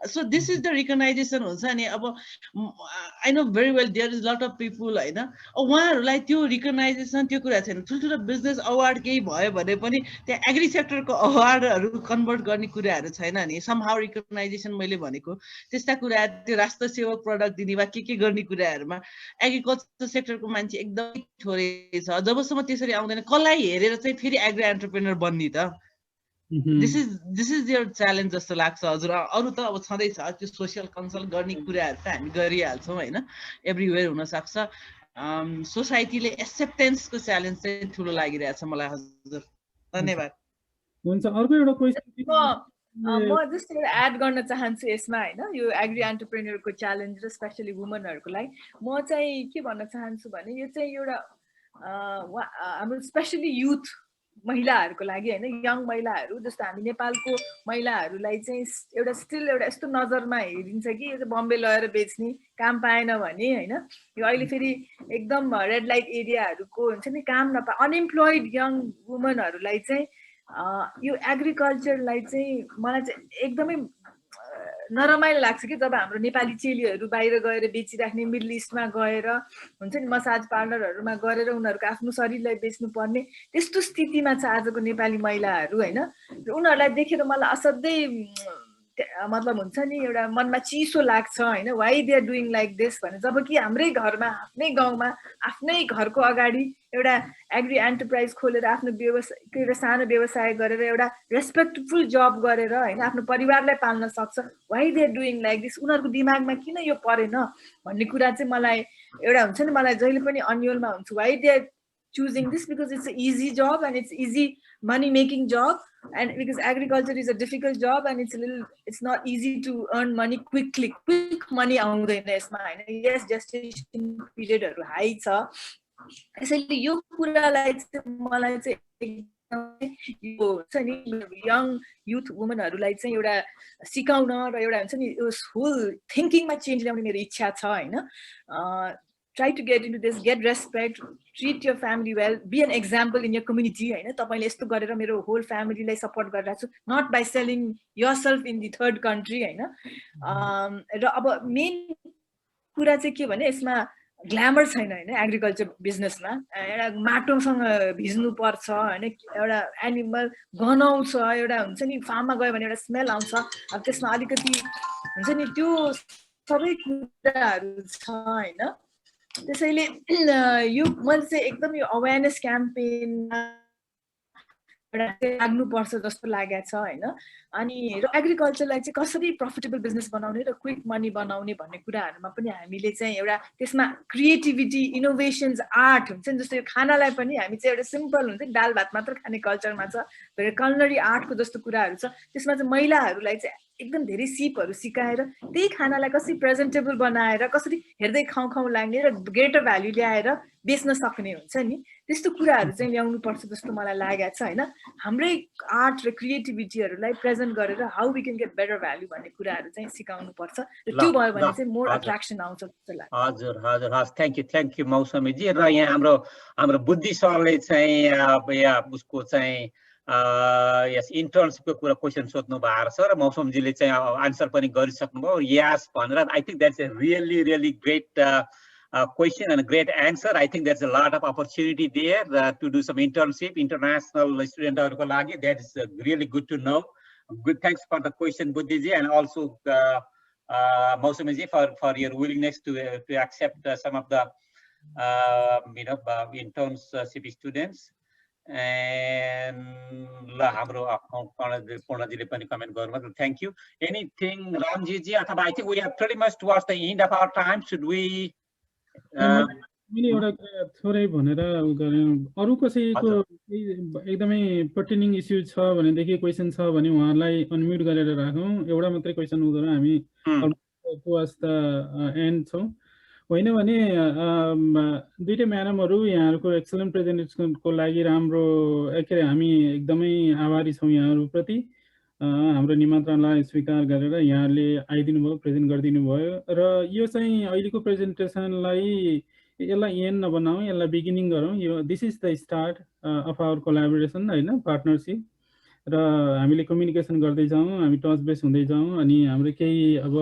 Speaker 7: So this is the recognisation हुन्छ नि। अब I know very well there is lot of people होइन, उहाँहरूलाई त्यो रिकगनाइजेसन त्यो कुरा छैन। ठुल्ठुलो बिजनेस अवार्ड केही भयो भने पनि त्यहाँ एग्री सेक्टरको अवार्डहरू कन्भर्ट गर्ने कुराहरू छैन नि। समहाउ रिकगनाइजेसन मैले भनेको त्यस्ता कुरा त्यो राष्ट्र सेवक प्रडक्ट दिने वा के गर्ने कुराहरूमा एग्रिकल्चर सेक्टरको मान्छे एकदमै थोरै छ। जबसम्म त्यसरी आउँदैन कसलाई हेरेर चाहिँ फेरि एग्री एन्टरप्रेन्योर बन्ने त? दिस इज देयर च्यालेन्ज जस्तो लाग्छ हजुर। अरू त अब छँदैछ त्यो सोसियल कन्सल्ट गर्ने कुराहरू त हामी गरिहाल्छौँ होइन, एभ्रिवेयर हुनसक्छ। सोसाइटीले एक्सेप्टेन्सको च्यालेन्ज चाहिँ ठुलो लागिरहेछ मलाई हजुर। धन्यवाद।
Speaker 4: हुन्छ, अर्को एउटा क्वेसन
Speaker 5: म जस्ट एउटा एड गर्न चाहन्छु यसमा होइन, यो एग्री एन्टरप्रेन्योरको च्यालेन्ज र स्पेसली वुमनहरूको लागि म चाहिँ के भन्न चाहन्छु भने यो चाहिँ एउटा हाम्रो स्पेसली युथ महिलाहरूको लागि होइन, यङ महिलाहरू जस्तो हामी नेपालको महिलाहरूलाई चाहिँ एउटा स्टिल एउटा यस्तो नजरमा हेरिन्छ कि यो चाहिँ बम्बे लगेर बेच्ने, काम पाएन भने होइन, यो अहिले फेरि एकदम रेड लाइट एरियाहरूको हुन्छ नि काम अनइम्प्लोइड यङ वुमनहरूलाई चाहिँ यो एग्रिकल्चरलाई चाहिँ मलाई चाहिँ एकदमै नरमाइलो लाग्छ कि जब हाम्रो नेपाली चेलीहरू बाहिर गएर बेचिराख्ने, मिडल इस्टमा गएर हुन्छ नि मसाज पार्लरहरूमा गरेर उनीहरूको आफ्नो शरीरलाई बेच्नुपर्ने त्यस्तो स्थितिमा छ आजको नेपाली महिलाहरू होइन। र उनीहरूलाई देखेर मलाई असाध्यै मतलब हुन्छ नि एउटा मनमा चिसो लाग्छ होइन, why they are doing like this भने। जबकि हाम्रै घरमा आफ्नै गाउँमा आफ्नै घरको अगाडि एउटा एग्री एन्टरप्राइज खोलेर आफ्नो व्यवसाय एउटा सानो व्यवसाय गरेर एउटा रेस्पेक्टफुल जब गरेर होइन आफ्नो परिवारलाई पाल्न सक्छ। Why they are doing like this, उनीहरूको दिमागमा किन यो परेन भन्ने कुरा चाहिँ मलाई एउटा हुन्छ नि, मलाई जहिले पनि अन्यलमा हुन्छ। Why they are choosing this because it's an easy job and it's easy money making job, and because agriculture is a difficult job and it's not easy to earn money quick money आउँदैन यसमा हैन। yes gestation period हरु high छ, त्यसैले यो कुरालाई चाहिँ मलाई चाहिँ एकदमै यो छ नि यङ युथ वुमनहरुलाई चाहिँ एउटा सिकाउन र एउटा हुन्छ नि होल थिंकिङमा चेन्ज ल्याउने मेरो इच्छा छ हैन। Try to get into this, get respect, treat your family well, be an example in your community हैन। तपाईले यस्तो गरेर मेरो होल फ्यामिलीलाई सपोर्ट गरिरहेछु, not by selling yourself in the third country हैन। र अब मेन कुरा चाहिँ के भने यसमा ग्ल्यामर छैन हैन एग्रिकल्चर बिजनेसमा। एउटा माटोसँग भिज्नु पर्छ हैन, एउटा एनिमल गनाउँछ, एउटा हुन्छ नि फार्ममा गयो भने एउटा स्मेल आउँछ, अब त्यसमा अलिकति हुन्छ नि त्यो सबै कुराहरू छ हैन। त्यसैले यो मैले चाहिँ एकदम यो अवेरनेस क्याम्पेनमा लाग्नुपर्छ जस्तो लागेको छ हैन। अनि र एग्रिकल्चरलाई चाहिँ कसरी प्रफिटेबल बिजनेस बनाउने र क्विक मनी बनाउने भन्ने कुराहरुमा पनि हामीले चाहिँ एउटा त्यसमा क्रिएटिभिटी, इनोभेसन्स, आर्ट हुन्छ नि, जस्तो यो खानालाई पनि हामी चाहिँ एउटा सिम्पल हुन्छ नि दाल भात मात्र खाने कल्चरमा छ, तर कलनरी आर्टको जस्तो कुराहरु छ, त्यसमा चाहिँ महिलाहरुलाई चाहिँ एकदम धेरै सिपहरु सिकाएर त्यही खानालाई कसरी प्रेजेन्टेबल बनाएर कसरी हेर्दै खाउ खाउ लाग्ने र ग्रेटर भ्यालु ल्याएर बेच्न सक्ने हुन्छ नि, त्यस्तो कुराहरु चाहिँ ल्याउनु पर्छ जस्तो मलाई लागेको छ हैन। हाम्रै आर्ट र क्रिएटिभिटीहरुलाई प्रेजेन्ट गरेर how we can get better value भन्ने कुराहरु चाहिँ सिकाउनु पर्छ। त्यो भयो भने चाहिँ मोर अट्र्याक्सन आउँछ जस्तो लाग्छ।
Speaker 1: हजुर हजुर हस्, थ्यांक यू मौसमीजी। र यहाँ हाम्रो बुद्धि सरले चाहिँ उसको चाहिँ यस इन्टर्नशिपको कुरा क्वेशन सोध्नु भएको छ र मौसमजीले चाहिँ आन्सर पनि गरिसक्नुभयो यस भनेर। I think that's a really great question and a great answer. I think there's a lot of opportunity there to do some internship, international studentहरुको लागि. That is really good to know. Good, thanks for the question Buddhiji, and also Mausami for your willingness to accept some of the internship students. And thank you. Anything, Ramji? I think we are pretty much towards the end of our time. Should we?
Speaker 4: मैले एउटा थोरै भनेर अरु कसैको एकदमै पर्टिनिङ issue छ भनेदेखि question छ भने उहाँलाई अनम्युट गरेर राखौं। एउटा मात्रै क्वेशन हुँदैन, हामी टुवर्ड्स द एन्ड छौं। होइन भने दुईटै म्याडमहरु यहाँहरुको एक्सलेन्ट प्रेजेन्टेसनको लागि राम्रो हामी एकदमै आभारी छौं यहाँहरुप्रति। हाम्रो निमन्त्रणालाई स्वीकार गरेर यहाँले आइदिनु भयो, प्रेजेन्ट गरिदिनु भयो। र यो चाहिँ अहिलेको प्रेजेन्टेसनलाई यसलाई एन्ड नबनाऊ, यसलाई बिगिनिङ गरौँ। यो this is the start of our collaboration होइन, पार्टनरसिप। र हामीले कम्युनिकेसन गर्दै जाउँ, हामी टच बेस हुँदै जाउँ, अनि हाम्रो केही अब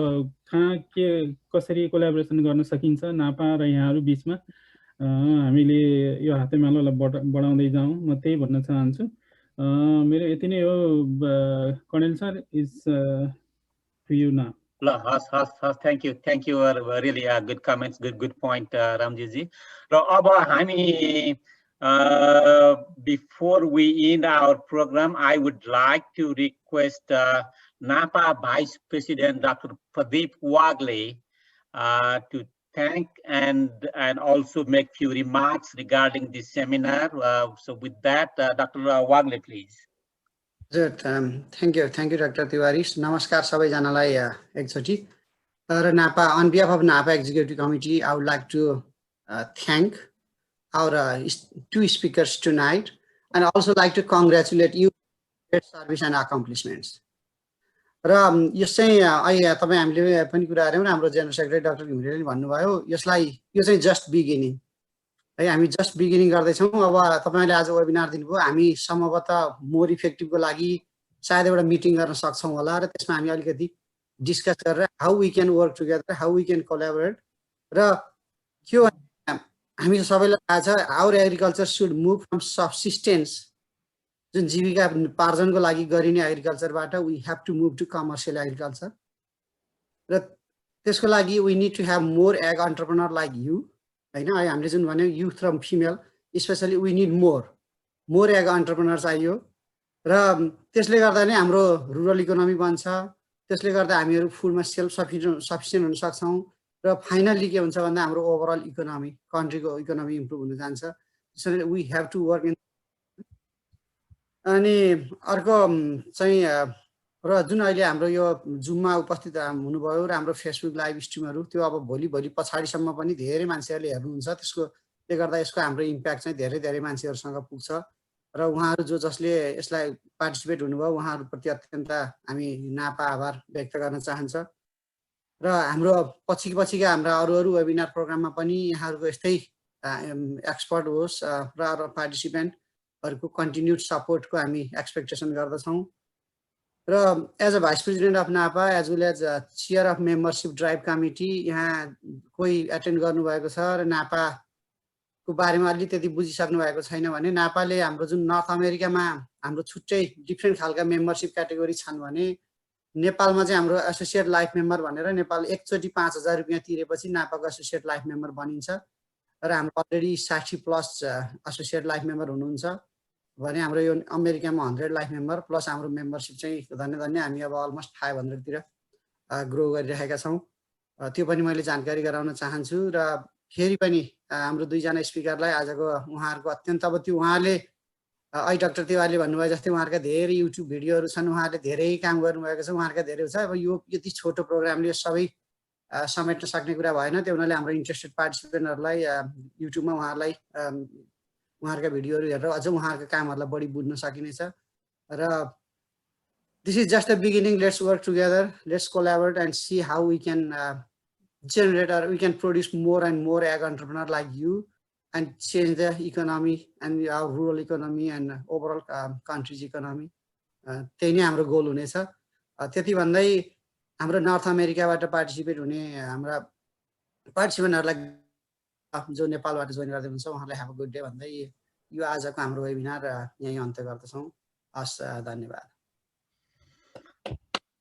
Speaker 4: कहाँ के कसरी कोलाबोरेसन गर्न सकिन्छ नापा र यहाँहरू बिचमा हामीले यो हातेमालोलाई बढाउँदै जाउँ, म त्यही भन्न चाहन्छु। मेरो यति नै हो। Colonel sir, is to you now.
Speaker 1: Thank you. Really good comments, good point, Ramji. र अब हामी before we end our program, I would like to request NAPA Vice President Dr. Pradeep Wagle to thank and also make few remarks regarding this seminar. So with that, Dr. Wagle, please.
Speaker 3: Thank you, Dr. Tiwari. Namaskar सबैजनालाई एकचोटि। र नापा, on behalf of NAPA Executive Committee, I would like to thank our two speakers tonight, and also like to congratulate you for your service and accomplishments. र यो चाहिँ अहिले तपाईँ हामीले पनि कुरा गऱ्यौँ, हाम्रो जेनरल सेक्रेटरी डाक्टर घिमिरेले भन्नुभयो, यो चाहिँ जस्ट बिगिनिङ है, हामी जस्ट बिगिनिङ गर्दैछौँ। अब तपाईँले आज वेबिनार दिनुभयो, हामी सम्भवतः मोर इफेक्टिभको लागि सायद एउटा मिटिङ गर्न सक्छौँ होला, र त्यसमा हामी अलिकति डिस्कस गरेर how we can work together, how we can collaborate. र के हामी सबैलाई थाहा छ, our agriculture should move from subsistence, जुन जीविका पार्जनको लागि गरिने एग्रिकल्चरबाट we have to move to commercial agriculture. र त्यसको लागि we need to have more ag entrepreneur like you होइन, हामीले जुन भन्यो युथ र female specially we need more ag entrepreneur चाहियो। र त्यसले गर्दा नै हाम्रो रुरल इकोनोमी बन्छ, त्यसले गर्दा हामीहरू फुडमा सेल्फ सफिसियन्ट हुन सक्छौँ। र फाइनल्ली के हुन्छ भन्दा हाम्रो ओभरअल इकोनोमी, कन्ट्रीको इकोनोमी इम्प्रुभ हुन जान्छ। त्यसैले we have to work in. अनि अर्को चाहिँ र जुन अहिले हाम्रो यो जुममा उपस्थित हुनुभयो र हाम्रो फेसबुक लाइभ स्ट्रिमहरू, त्यो अब भोलि पछाडिसम्म पनि धेरै मान्छेहरूले हेर्नुहुन्छ, त्यसले गर्दा यसको हाम्रो इम्प्याक्ट चाहिँ धेरै मान्छेहरूसँग पुग्छ। र उहाँहरू जसले यसलाई पार्टिसिपेट हुनुभयो, उहाँहरूप्रति अत्यन्त हामी नापा आभार व्यक्त गर्न चाहन्छ। र हाम्रो पछिका हाम्रा अरू वेबिनार प्रोग्राममा पनि यहाँहरूको यस्तै एक्सपर्ट होस् र पार्टिसिपेन्टहरूको कन्टिन्युड सपोर्टको हामी एक्सपेक्टेसन गर्दछौँ। र as a vice president of NAPA as well as chair of membership drive committee यहाँ कोही एटेन्ड गर्नुभएको छ र नापाको बारेमा अलि त्यति बुझिसक्नु भएको छैन भने, नापाले हाम्रो जुन नर्थ अमेरिकामा हाम्रो छुट्टै डिफ्रेन्ट खालका मेम्बरसिप क्याटेगोरी छन् भने, नेपालमा चाहिँ हाम्रो एसोसिएट लाइफ मेम्बर भनेर नेपाल एकचोटि 5,000 रुपियाँ तिरेपछि नापाको एसोसिएट लाइफ मेम्बर बनिन्छ। र हाम्रो अलरेडी 60+ एसोसिएट लाइफ मेम्बर हुनुहुन्छ भने हाम्रो यो अमेरिकामा 100 लाइफ मेम्बर प्लस हाम्रो मेम्बरसिप चाहिँ धन्य हामी अब अलमोस्ट 500 तिर ग्रो गरिरहेका छौँ। त्यो पनि मैले जानकारी गराउन चाहन्छु। र फेरि पनि हाम्रो दुईजना स्पिकरलाई आजको उहाँहरूको अत्यन्त अब त्यो उहाँले अहिले डाक्टर तिवारीले भन्नुभयो जस्तै उहाँहरूका धेरै युट्युब भिडियोहरू छन्, उहाँहरूले धेरै काम गर्नुभएको छ, उहाँहरूका धेरै छ। अब यो यति छोटो प्रोग्रामले सबै समेट्न सक्ने कुरा भएन, त्यो हुनाले हाम्रो इन्ट्रेस्टेड पार्टिसिपेन्टहरूलाई युट्युबमा उहाँहरूका भिडियोहरू हेरेर अझ उहाँहरूका कामहरूलाई बढी बुझ्न सकिनेछ। र this is just the beginning, let's work together, let's collaborate and see how we can generate or we can produce more and more ag entrepreneur like you and change the economy and our rural economy and overall country's economy. त्यही नै हाम्रो goal हुनेछ। त्यति भन्दै हाम्रो north अमेरिकाबाट participate हुने हाम्रा पार्टिसिपेन्टहरूलाई जो नेपालबाट जोइन गर्दै हुनुहुन्छ उहाँलाई ह्याभ अ गुड डे भन्दै यो आजको हाम्रो वेबिनार यहीँ अन्त्य गर्दछौँ। हस्, धन्यवाद।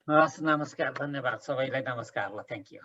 Speaker 1: हस्, नमस्कार, धन्यवाद सबैलाई, नमस्कार ल, थ्याङ्क यू।